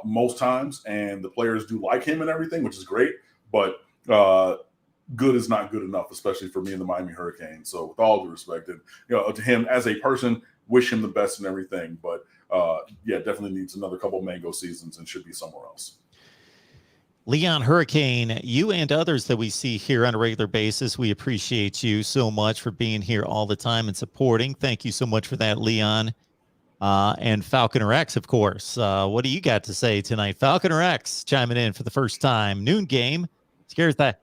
most times, and the players do like him and everything, which is great. But good is not good enough, especially for me and the Miami Hurricanes. So with all due respect, and to him as a person, wish him the best and everything. But definitely needs another couple of mango seasons and should be somewhere else. Leon Hurricane, you and others that we see here on a regular basis, we appreciate you so much for being here all the time and supporting. Thank you so much for that, Leon. And Falconer X, of course. What do you got to say tonight? Falconer X chiming in for the first time. Noon game scares the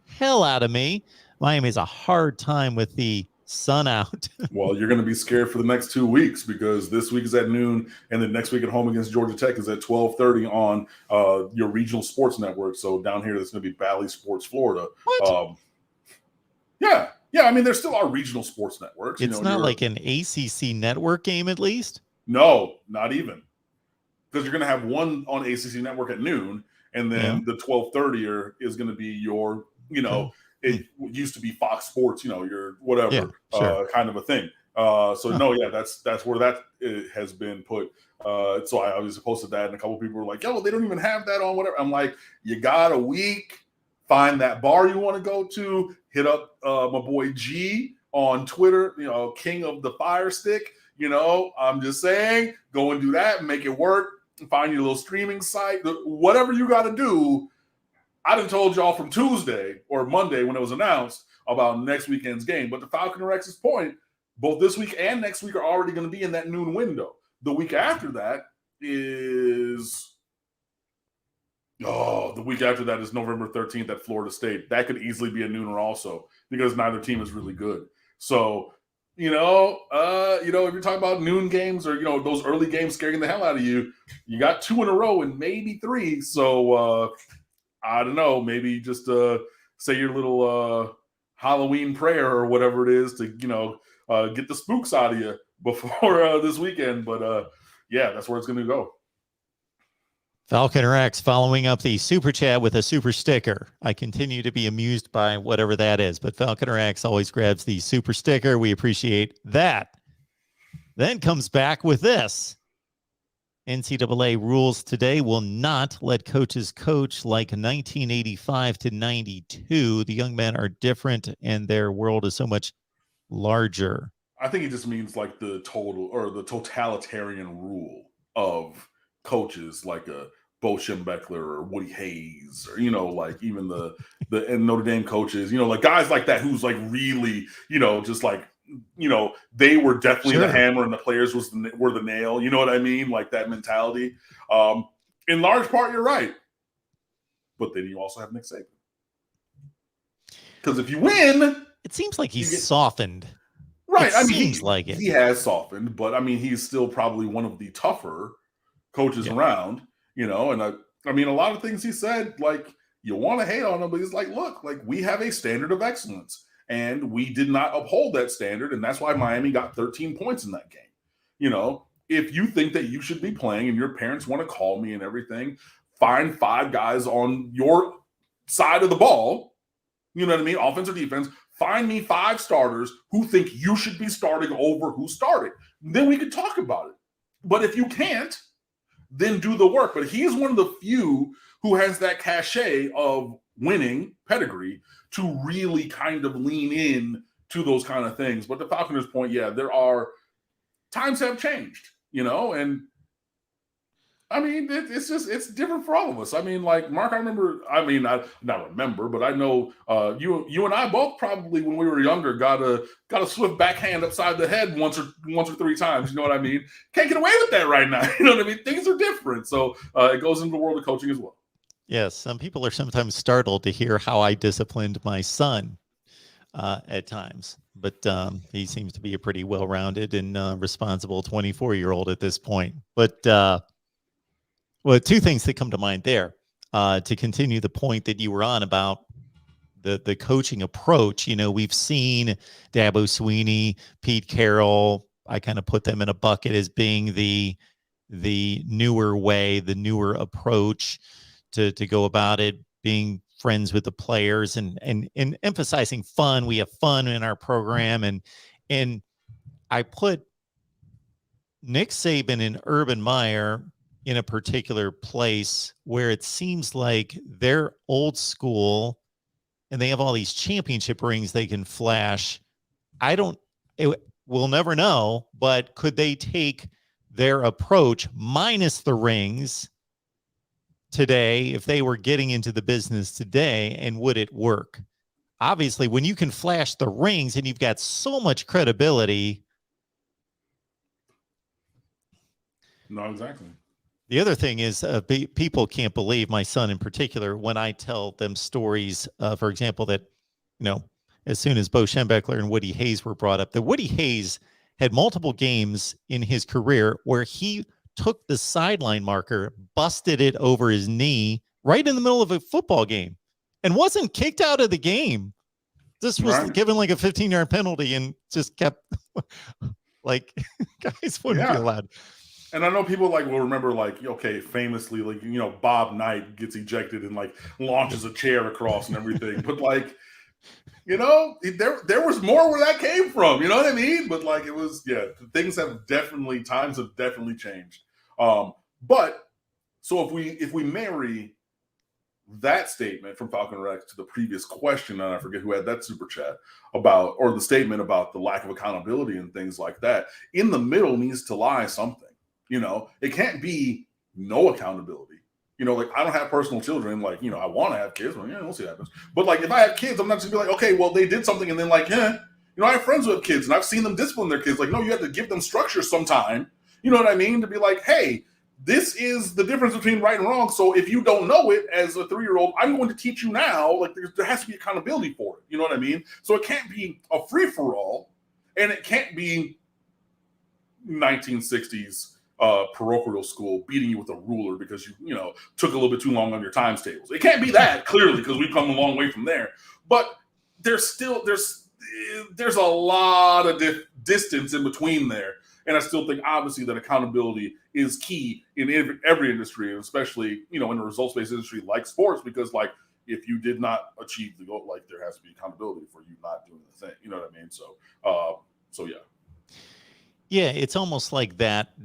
hell out of me. Miami has a hard time with the sun out. Well, you're going to be scared for the next 2 weeks, because this week is at noon, and then next week at home against Georgia Tech is at 12:30 on your regional sports network. So down here, it's going to be Bally Sports Florida. What? Yeah. I mean, there still are regional sports networks. It's not like an ACC network game, at least? No, not even. Because you're going to have one on ACC network at noon, and then the 12:30 is going to be your, it used to be Fox Sports, your whatever kind of a thing. That's where that has been put. So I obviously posted that, and a couple people were like, "Yo, they don't even have that on whatever." I'm like, you got a week. Find that bar you want to go to. Hit up my boy G on Twitter, King of the Fire Stick. I'm just saying, go and do that and make it work. Find your little streaming site, whatever you got to do. I done told y'all from Tuesday or Monday when it was announced about next weekend's game. But to Falconer X's point, both this week and next week are already going to be in that noon window. The week after that is... the week after that is November 13th at Florida State. That could easily be a nooner also, because neither team is really good. So, if you're talking about noon games, or, those early games scaring the hell out of you, you got 2 in a row and maybe 3. So, I don't know, maybe just say your little Halloween prayer or whatever it is to, get the spooks out of you before this weekend. But that's where it's going to go. Falconer X following up the super chat with a super sticker. I continue to be amused by whatever that is, but Falconer X always grabs the super sticker. We appreciate that. Then comes back with this. NCAA rules today will not let coaches coach like 1985 to 92. The young men are different, and their world is so much larger. I think it just means like the totalitarian rule of coaches, like a Bo Schembechler or Woody Hayes, or like even the and Notre Dame coaches, like guys like that who's like really, just like, they were definitely the hammer and the players were the nail. You know what I mean? Like that mentality. In large part, you're right, but then you also have Nick Saban, because if you win, it seems like he's softened. Right? He has softened, but I mean, he's still probably one of the tougher coaches around, and I mean, a lot of things he said, like, you want to hate on him, but he's like, look, like, we have a standard of excellence, and we did not uphold that standard, and that's why Miami got 13 points in that game. If you think that you should be playing and your parents want to call me and everything, find 5 guys on your side of the ball, you know what I mean, offense or defense. Find me 5 starters who think you should be starting over who started. Then we could talk about it. But if you can't, then do the work. But he is one of the few who has that cachet of winning pedigree to really kind of lean in to those kind of things. But the Falconers' point, yeah, times have changed, and I mean, it's different for all of us. I mean, like Mark, I not remember, but I know you and I both probably when we were younger got a swift backhand upside the head once or three times. You know what I mean? Can't get away with that right now. You know what I mean? Things are different, so it goes into the world of coaching as well. Yes, some people are sometimes startled to hear how I disciplined my son at times, but he seems to be a pretty well-rounded and responsible 24-year-old at this point. But well, two things that come to mind there. To continue the point that you were on about the coaching approach, we've seen Dabo Sweeney, Pete Carroll. I kind of put them in a bucket as being the newer way, the newer approach to go about it, being friends with the players and emphasizing fun. We have fun in our program, and I put Nick Saban and Urban Meyer in a particular place where it seems like they're old school and they have all these championship rings they can flash. We'll never know, but could they take their approach minus the rings today if they were getting into the business today, and would it work? Obviously, when you can flash the rings and you've got so much credibility. No, exactly. The other thing is people can't believe, my son in particular, when I tell them stories, for example, that, as soon as Bo Schembechler and Woody Hayes were brought up, that Woody Hayes had multiple games in his career where he took the sideline marker, busted it over his knee right in the middle of a football game and wasn't kicked out of the game. This was given like a 15-yard penalty and just kept like guys wouldn't be allowed. And I know people will remember famously Bob Knight gets ejected and launches a chair across and everything. But there was more where that came from. You know what I mean? But it was times have definitely changed. But so if we marry that statement from Falcon Rex to the previous question, and I forget who had that super chat about, or the statement about the lack of accountability and things like that, in the middle needs to lie something. It can't be no accountability. I don't have personal children. I want to have kids. Well, we'll see what happens. But if I have kids, I'm not just gonna be okay, well, they did something, and then I have friends who have kids, and I've seen them discipline their kids. No, you have to give them structure sometime. You know what I mean? To be hey, this is the difference between right and wrong. So if you don't know it as a 3-year-old, I'm going to teach you now. There has to be accountability for it. You know what I mean? So it can't be a free for all, and it can't be 1960s. Parochial school beating you with a ruler because you took a little bit too long on your times tables. It can't be that, clearly, because we've come a long way from there. But there's a lot of distance in between there, and I still think obviously that accountability is key in every industry, and especially in a results-based industry like sports, because if you did not achieve the goal, there has to be accountability for you not doing the thing. You know what I mean? So yeah. Yeah, it's almost like that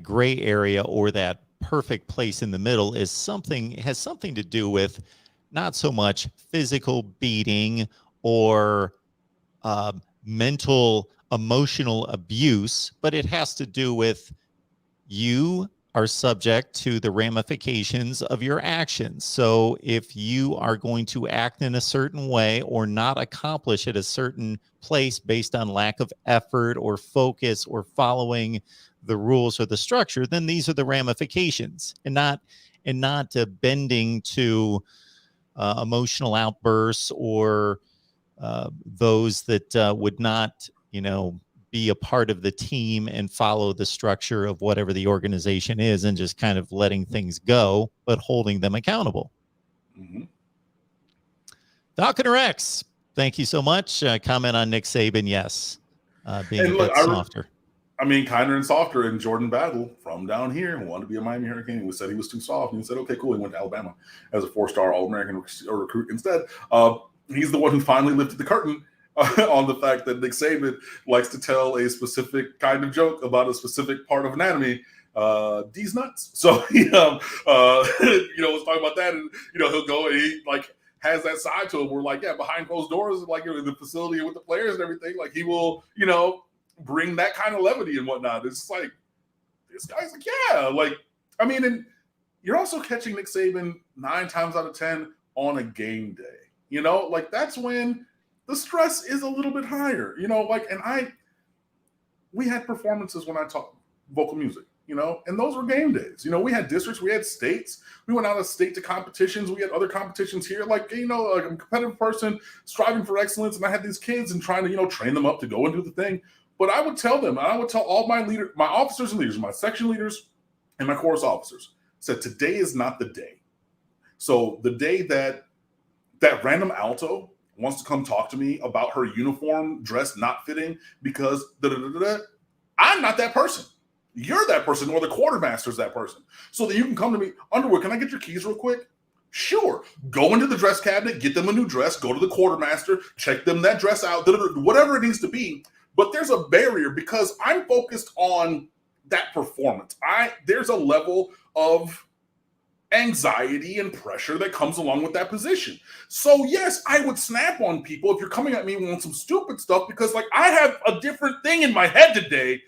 gray area or that perfect place in the middle has something to do with not so much physical beating or mental, emotional abuse, but it has to do with you are subject to the ramifications of your actions. So if you are going to act in a certain way or not accomplish at a certain place based on lack of effort or focus or following the rules or the structure, then these are the ramifications, and not bending to emotional outbursts or those that would not, be a part of the team and follow the structure of whatever the organization is, and just kind of letting things go, but holding them accountable. Mm-hmm. Falcon Rex, thank you so much. Comment on Nick Saban, yes. Being a bit softer. Kinder and softer. And Jordan Battle from down here, who wanted to be a Miami Hurricane, who said he was too soft. And he said, okay, cool. He went to Alabama as a 4-star All-American recruit instead. He's the one who finally lifted the curtain on the fact that Nick Saban likes to tell a specific kind of joke about a specific part of anatomy D's nuts. So he, was talking about that, and he'll go and he like has that side to him where like behind closed doors, like in the facility with the players and everything, like he will bring that kind of levity and whatnot. It's just like this guy's like and you're also catching Nick Saban 9 times out of 10 on a game day. Like that's when the stress is a little bit higher. We had performances when I taught vocal music. And those were game days. We had districts, we had states, we went out of state to competitions, we had other competitions here. Like, I'm a competitive person striving for excellence, and I had these kids and trying to, train them up to go and do the thing. But I would tell them, and I would tell all my officers and leaders, my section leaders and my chorus officers, said today is not the day. So the day that random alto wants to come talk to me about her uniform dress not fitting because I'm not that person. You're that person, or the quartermaster's that person. So that you can come to me, Underwood, can I get your keys real quick? Sure. Go into the dress cabinet, get them a new dress, go to the quartermaster, check them that dress out, whatever it needs to be. But there's a barrier because I'm focused on that performance. There's a level of anxiety and pressure that comes along with that position. So yes, I would snap on people if you're coming at me on some stupid stuff because like I have a different thing in my head today.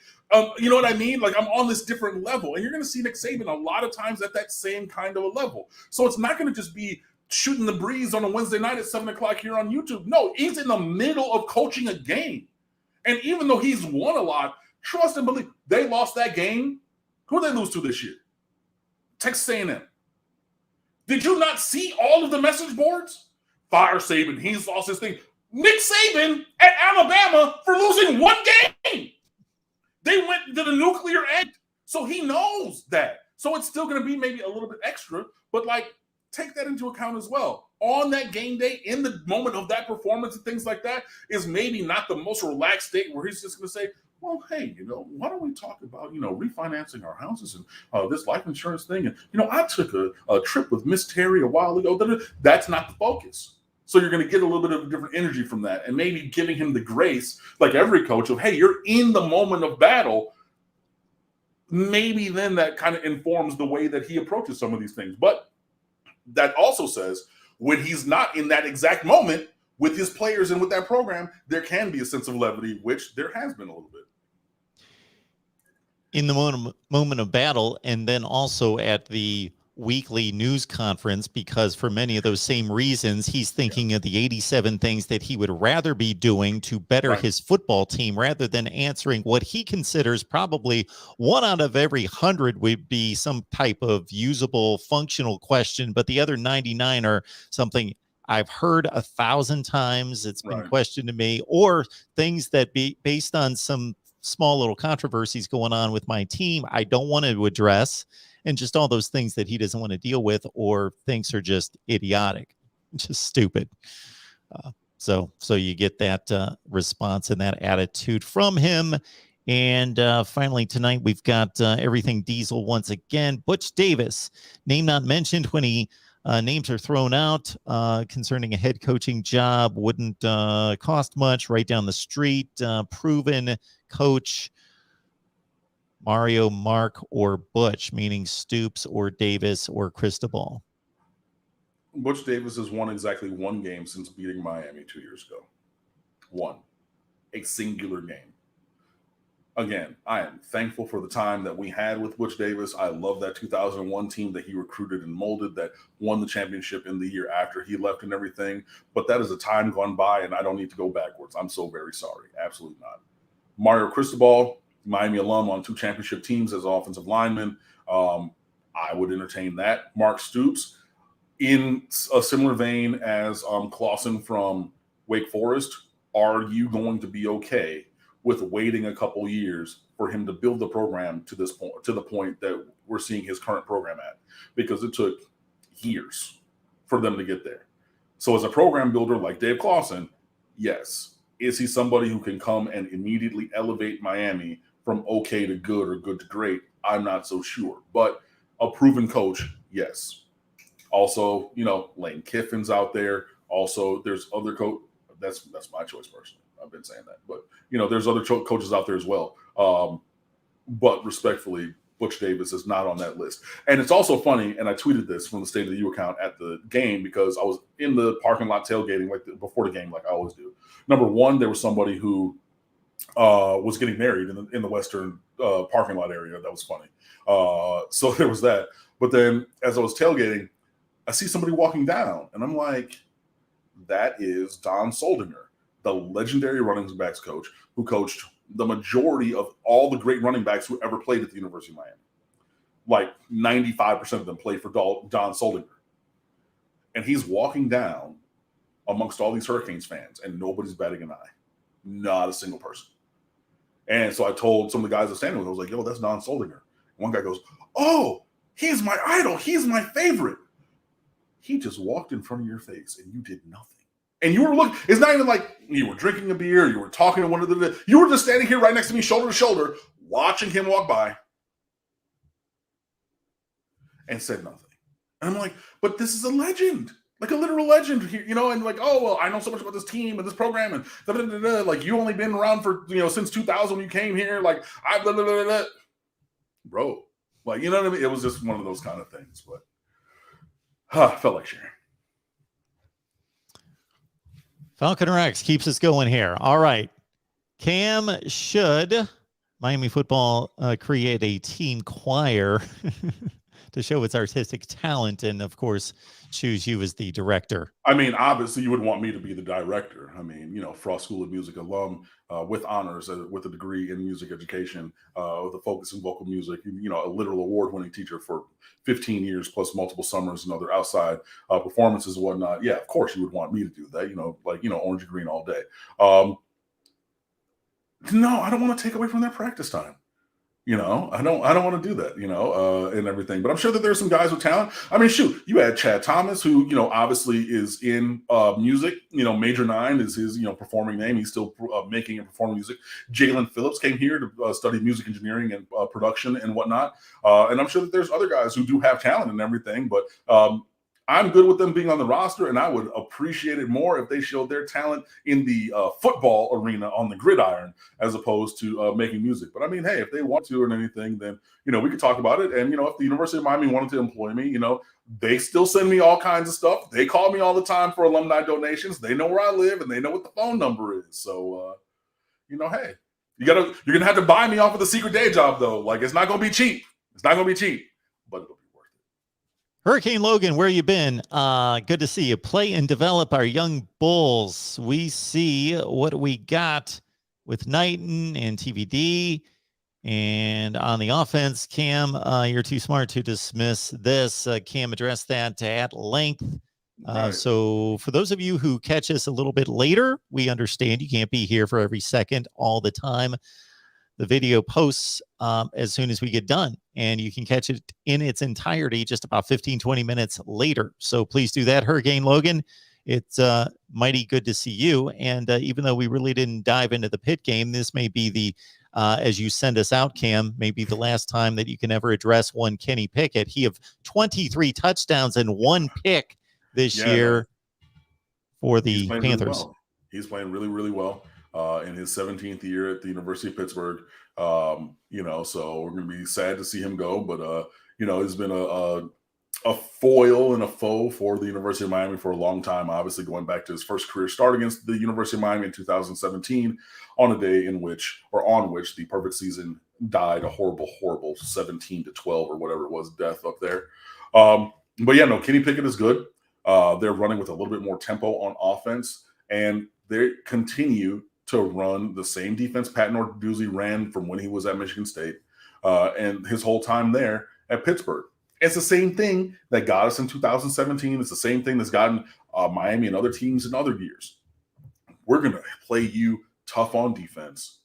You know what I mean? Like I'm on this different level, and you're going to see Nick Saban a lot of times at that same kind of a level. So it's not going to just be shooting the breeze on a Wednesday night at 7:00 here on YouTube. No, he's in the middle of coaching a game. And even though he's won a lot, trust and believe, they lost that game. Who did they lose to this year? Texas A&M. Did you not see all of the message boards? Fire Saban, he's lost his thing. Nick Saban at Alabama for losing one game. They went to the nuclear end. So he knows that. So it's still going to be maybe a little bit extra, but like take that into account as well. On that game day, in the moment of that performance and things like that, is maybe not the most relaxed state where he's just going to say, well, hey, why don't we talk about, refinancing our houses and this life insurance thing? And, I took a trip with Miss Terry a while ago. That's not the focus. So you're going to get a little bit of a different energy from that and maybe giving him the grace, like every coach, of, hey, you're in the moment of battle. Maybe then that kind of informs the way that he approaches some of these things. But that also says when he's not in that exact moment with his players and with that program, there can be a sense of levity, which there has been a little bit. In the moment of battle, and then also at the weekly news conference, because for many of those same reasons, he's thinking of the 87 things that he would rather be doing to better his football team rather than answering what he considers probably 1 out of every 100 would be some type of usable, functional question, but the other 99 are something I've heard 1,000 times. It's been questioned to me, or things that be based on some small little controversies going on with my team I don't want to address, and just all those things that he doesn't want to deal with or thinks are just idiotic, just stupid. So you get that response and that attitude from him. And finally tonight, we've got everything Diesel once again. Butch Davis, name not mentioned when he names are thrown out concerning a head coaching job. Wouldn't cost much, right down the street. Proven coach. Mario, Mark, or Butch, meaning Stoops or Davis or Cristobal? Butch Davis has won exactly one game since beating Miami 2 years ago. One. A singular game. Again, I am thankful for the time that we had with Butch Davis. I love that 2001 team that he recruited and molded that won the championship in the year after he left and everything. But that is a time gone by, and I don't need to go backwards. I'm so very sorry. Absolutely not. Mario Cristobal, Miami alum on 2 championship teams as offensive lineman. I would entertain that. Mark Stoops, in a similar vein as Clausen from Wake Forest, are you going to be okay with waiting a couple years for him to build the program to this point, to the point that we're seeing his current program at? Because it took years for them to get there. So as a program builder like Dave Clausen, yes. Is he somebody who can come and immediately elevate Miami from okay to good or good to great? I'm not so sure. But a proven coach, yes. Also, Lane Kiffin's out there. Also, there's other coach. That's my choice personally. I've been saying that. But, there's other coaches out there as well. But respectfully, Butch Davis is not on that list. And it's also funny, and I tweeted this from the State of the U account at the game because I was in the parking lot tailgating before the game, like I always do. Number one, there was somebody who was getting married in the Western parking lot area. That was funny. So there was that. But then as I was tailgating, I see somebody walking down, and I'm like, that is Don Soldinger, the legendary running backs coach who coached the majority of all the great running backs who ever played at the University of Miami. Like 95% of them played for Don Soldinger. And he's walking down amongst all these Hurricanes fans, and nobody's batting an eye. Not a single person. And so I told some of the guys I was standing with, I was like, yo, that's Don Soldinger. And one guy goes, oh, he's my idol. He's my favorite. He just walked in front of your face, and you did nothing. And you were looking, it's not even like you were drinking a beer, you were talking to one of the, you were just standing here right next to me, shoulder to shoulder, watching him walk by and said nothing. And I'm like, but this is a legend, like a literal legend here, you know, and like, oh, well, I know so much about this team and this program and da, da, da, da. Like you only been around for, you know, since 2000 when you came here. Like I, blah, blah, blah, blah. Bro, like, you know what I mean? It was just one of those kind of things, but I felt like sharing. Falcon Rex keeps us going here. All right. Cam, should Miami football create a team choir to show its artistic talent and, of course, choose you as the director? I mean, obviously, you would want me to be the director. I mean, you know, Frost School of Music alum with honors, with a degree in music education, with a focus in vocal music, you know, a literal award-winning teacher for 15 years plus multiple summers and other outside performances and whatnot. Yeah, of course, you would want me to do that, you know, like, you know, orange and green all day. No, I don't want to take away from their practice time. You know, I don't want to do that, you know, and everything. But I'm sure that there's some guys with talent. I mean, shoot, you had Chad Thomas, who, you know, obviously is in music. You know, Major 9 is his, you know, performing name. He's still making and performing music. Jalen Phillips came here to study music engineering and production and whatnot. And I'm sure that there's other guys who do have talent and everything. But I'm good with them being on the roster, and I would appreciate it more if they showed their talent in the football arena on the gridiron as opposed to making music. But I mean, hey, if they want to or anything, then, you know, we could talk about it. And, you know, if the University of Miami wanted to employ me, you know, they still send me all kinds of stuff. They call me all the time for alumni donations. They know where I live, and they know what the phone number is. So, you know, hey, you're going to have to buy me off of the secret day job, though. Like, it's not going to be cheap. It's not going to be cheap, but it'll be worth it. Hurricane Logan, where you been? Good to see you. Play and develop our young bulls. We see what we got with Knighton and TVD. And on the offense, Cam, you're too smart to dismiss this. Cam addressed that at length. Right. So for those of you who catch us a little bit later, we understand you can't be here for every second all the time. The video posts as soon as we get done, and you can catch it in its entirety just about 15-20 minutes later. So please do that. Hurricane Logan, it's mighty good to see you. And even though we really didn't dive into the Pitt game, this may be the, as you send us out, Cam, maybe the last time that you can ever address one Kenny Pickett. He have 23 touchdowns and 1 pick this year for the Panthers. Really well. He's playing really, really well. In his 17th year at the University of Pittsburgh, you know, so we're going to be sad to see him go, but, you know, he's been a foil and a foe for the University of Miami for a long time, obviously going back to his first career start against the University of Miami in 2017 on a day on which the perfect season died a horrible 17-12 or whatever it was, death up there. But yeah, no, Kenny Pickett is good. They're running with a little bit more tempo on offense, and they continue to run the same defense Pat Narduzzi ran from when he was at Michigan State and his whole time there at Pittsburgh. It's the same thing that got us in 2017. It's the same thing that's gotten Miami and other teams in other years. We're going to play you tough on defense,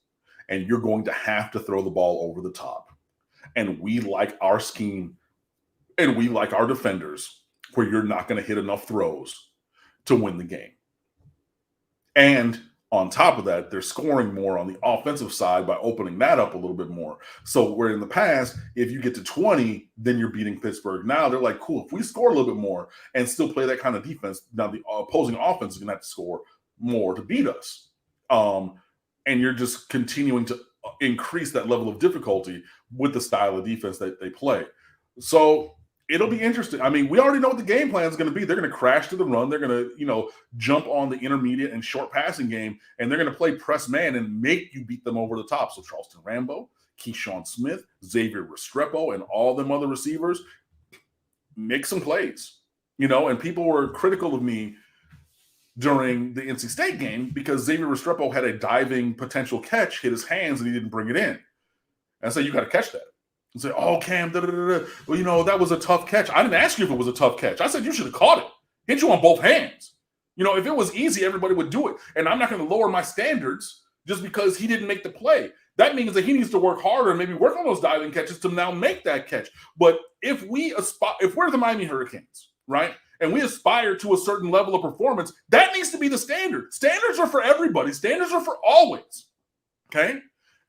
and you're going to have to throw the ball over the top. And we like our scheme, and we like our defenders where you're not going to hit enough throws to win the game. And on top of that, they're scoring more on the offensive side by opening that up a little bit more. So where in the past, if you get to 20, then you're beating Pittsburgh. Now they're like, cool, if we score a little bit more and still play that kind of defense, now the opposing offense is going to have to score more to beat us. And you're just continuing to increase that level of difficulty with the style of defense that they play. So it'll be interesting. I mean, we already know what the game plan is going to be. They're going to crash to the run. They're going to, jump on the intermediate and short passing game, and they're going to play press man and make you beat them over the top. So Charleston Rambo, Keyshawn Smith, Xavier Restrepo, and all them other receivers make some plays, and people were critical of me during the NC State game because Xavier Restrepo had a diving potential catch, hit his hands, and he didn't bring it in. And so you got to catch that. And say, oh, Cam, well, that was a tough catch. I didn't ask you if it was a tough catch. I said you should have caught it. Hit you on both hands. If it was easy, everybody would do it. And I'm not going to lower my standards just because he didn't make the play. That means that he needs to work harder and maybe work on those diving catches to now make that catch. But if we're the Miami Hurricanes, right, and we aspire to a certain level of performance, that needs to be the standard. Standards are for everybody. Standards are for always, okay?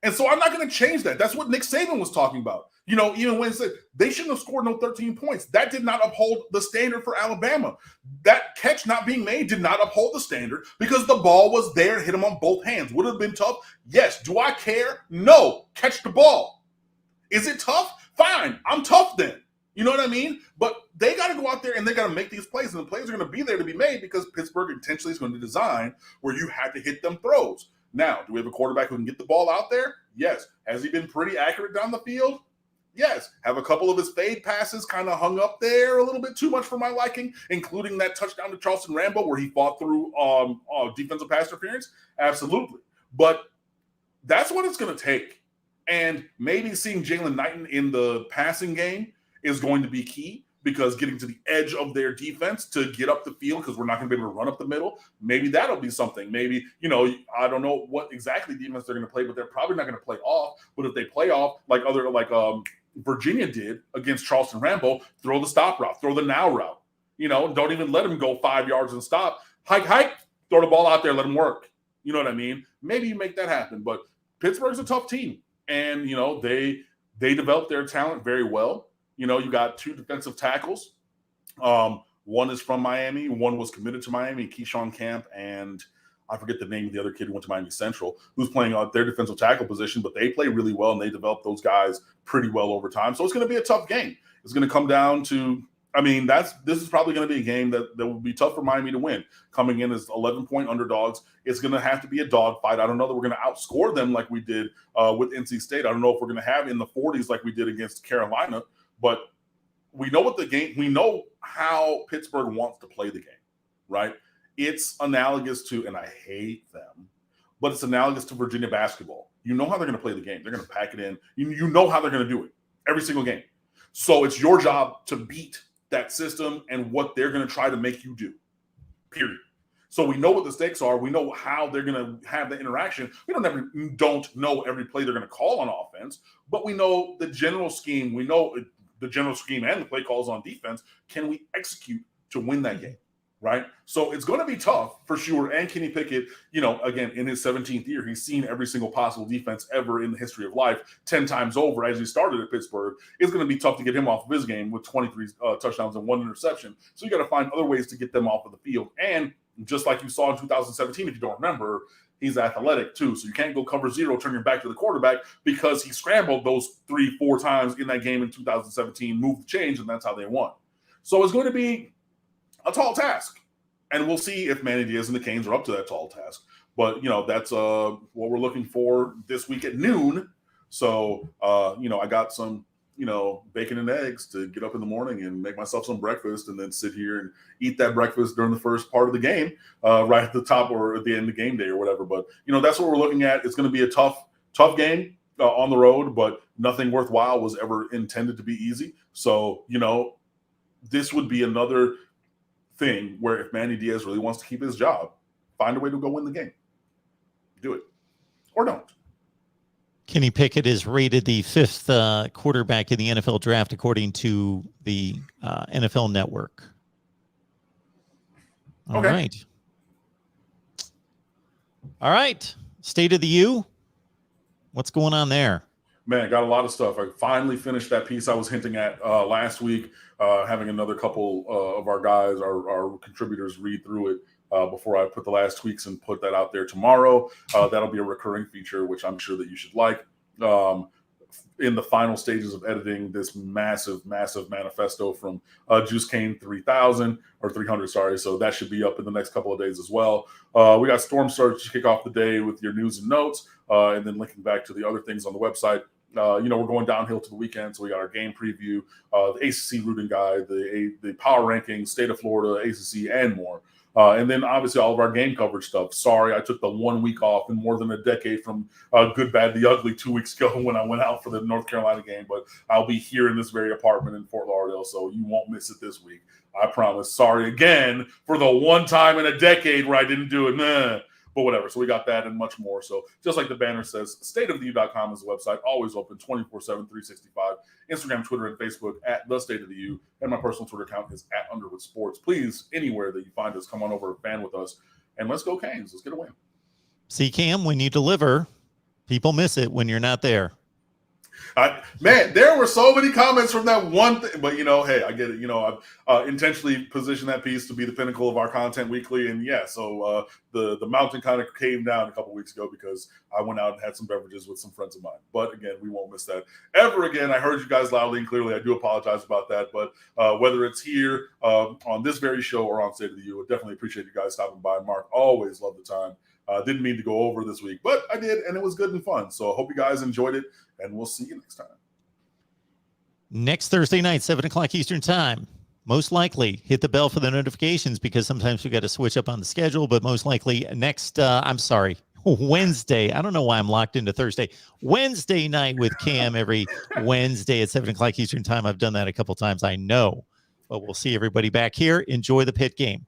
And so I'm not going to change that. That's what Nick Saban was talking about. Even when he said they shouldn't have scored no 13 points, that did not uphold the standard for Alabama. That catch not being made did not uphold the standard because the ball was there, hit him on both hands. Would it have been tough? Yes. Do I care? No. Catch the ball. Is it tough? Fine. I'm tough then. You know what I mean? But they got to go out there and they got to make these plays, and the plays are going to be there to be made because Pittsburgh intentionally is going to design where you have to hit them throws. Now, do we have a quarterback who can get the ball out there? Yes. Has he been pretty accurate down the field? Yes. Have a couple of his fade passes kind of hung up there a little bit too much for my liking, including that touchdown to Charleston Rambo where he fought through defensive pass interference? Absolutely. But that's what it's going to take. And maybe seeing Jalen Knighton in the passing game is going to be key because getting to the edge of their defense to get up the field because we're not going to be able to run up the middle, maybe that'll be something. Maybe, I don't know what exactly defense they're going to play, but they're probably not going to play off. But if they play off like Virginia did against Charleston Rambo, throw the stop route, throw the now route. Don't even let him go 5 yards and stop. Hike, throw the ball out there, let him work. You know what I mean? Maybe you make that happen. But Pittsburgh's a tough team. And, they developed their talent very well. You got two defensive tackles. One is from Miami. One was committed to Miami, Keyshawn Camp, and I forget the name of the other kid who went to Miami Central, who's playing their defensive tackle position, but they play really well, and they developed those guys pretty well over time. So it's going to be a tough game. It's going to come down to, this is probably going to be a game that will be tough for Miami to win. Coming in as 11-point underdogs, it's going to have to be a dogfight. I don't know that we're going to outscore them like we did with NC State. I don't know if we're going to have in the 40s like we did against Carolina. But we know we know how Pittsburgh wants to play the game, right? It's analogous to, and I hate them, but it's analogous to Virginia basketball. You know how they're going to play the game. They're going to pack it in. You know how they're going to do it every single game. So it's your job to beat that system and what they're going to try to make you do, period. So we know what the stakes are. We know how they're going to have the interaction. We don't know every play they're going to call on offense, but we know the general scheme. We know the general scheme and the play calls on defense. Can we execute to win that game, right? So it's going to be tough for sure. And Kenny Pickett, again, in his 17th year, he's seen every single possible defense ever in the history of life 10 times over as he started at Pittsburgh. It's going to be tough to get him off of his game with 23 touchdowns and 1 interception. So you got to find other ways to get them off of the field. And just like you saw in 2017, if you don't remember, he's athletic too. So you can't go cover zero, turn your back to the quarterback because he scrambled those 3-4 times in that game in 2017, moved the change, and that's how they won. So it's going to be a tall task. And we'll see if Manatees and the Canes are up to that tall task. But, that's what we're looking for this week at noon. So, I got some, bacon and eggs to get up in the morning and make myself some breakfast and then sit here and eat that breakfast during the first part of the game, right at the top or at the end of game day or whatever. But, that's what we're looking at. It's going to be a tough game on the road, but nothing worthwhile was ever intended to be easy. So, this would be another thing where if Manny Diaz really wants to keep his job, find a way to go win the game. Do it. Or don't. Kenny Pickett is rated the 5th quarterback in the NFL draft, according to the NFL Network. All right. All right. State of the U. What's going on there? Man, got a lot of stuff. I finally finished that piece I was hinting at last week, having another couple of our guys, our contributors, read through it before I put the last tweaks and put that out there tomorrow. That'll be a recurring feature, which I'm sure that you should like. In the final stages of editing this massive manifesto from Juice Kane 3000 or 300, sorry. So that should be up in the next couple of days as well. We got Storm Surge to kick off the day with your news and notes, and then linking back to the other things on the website. We're going downhill to the weekend, so we got our game preview, the ACC rooting guide, the power rankings, state of Florida, ACC, and more. And then obviously all of our game coverage stuff. Sorry, I took the 1 week off in more than a decade from Good, Bad, the Ugly 2 weeks ago when I went out for the North Carolina game. But I'll be here in this very apartment in Fort Lauderdale, so you won't miss it this week. I promise. Sorry again for the one time in a decade where I didn't do it. Nah. But whatever. So we got that and much more. So just like the banner says, stateoftheu.com is the website, always open 24/7, 365. Instagram, Twitter, and Facebook at The State of the U. And my personal Twitter account is at Underwood Sports. Please, anywhere that you find us, come on over and fan with us. And let's go Canes. Let's get a win. See, Cam, when you deliver, people miss it when you're not there. Man, there were so many comments from that one thing, but hey, I get it. I've intentionally positioned that piece to be the pinnacle of our content weekly, and so the mountain kind of came down a couple weeks ago because I went out and had some beverages with some friends of mine. But again, we won't miss that ever again. I heard you guys loudly and clearly. I do apologize about that, but whether it's here on this very show or on State of the U, I definitely appreciate you guys stopping by. Mark, always love the time. Didn't mean to go over this week, but I did, and it was good and fun. So I hope you guys enjoyed it, and we'll see you next time. Next Thursday night, 7 o'clock Eastern time. Most likely, hit the bell for the notifications because sometimes we got to switch up on the schedule, but most likely Wednesday. I don't know why I'm locked into Thursday. Wednesday night with Cam every Wednesday at 7 o'clock Eastern time. I've done that a couple times, I know. But we'll see everybody back here. Enjoy the Pitt game.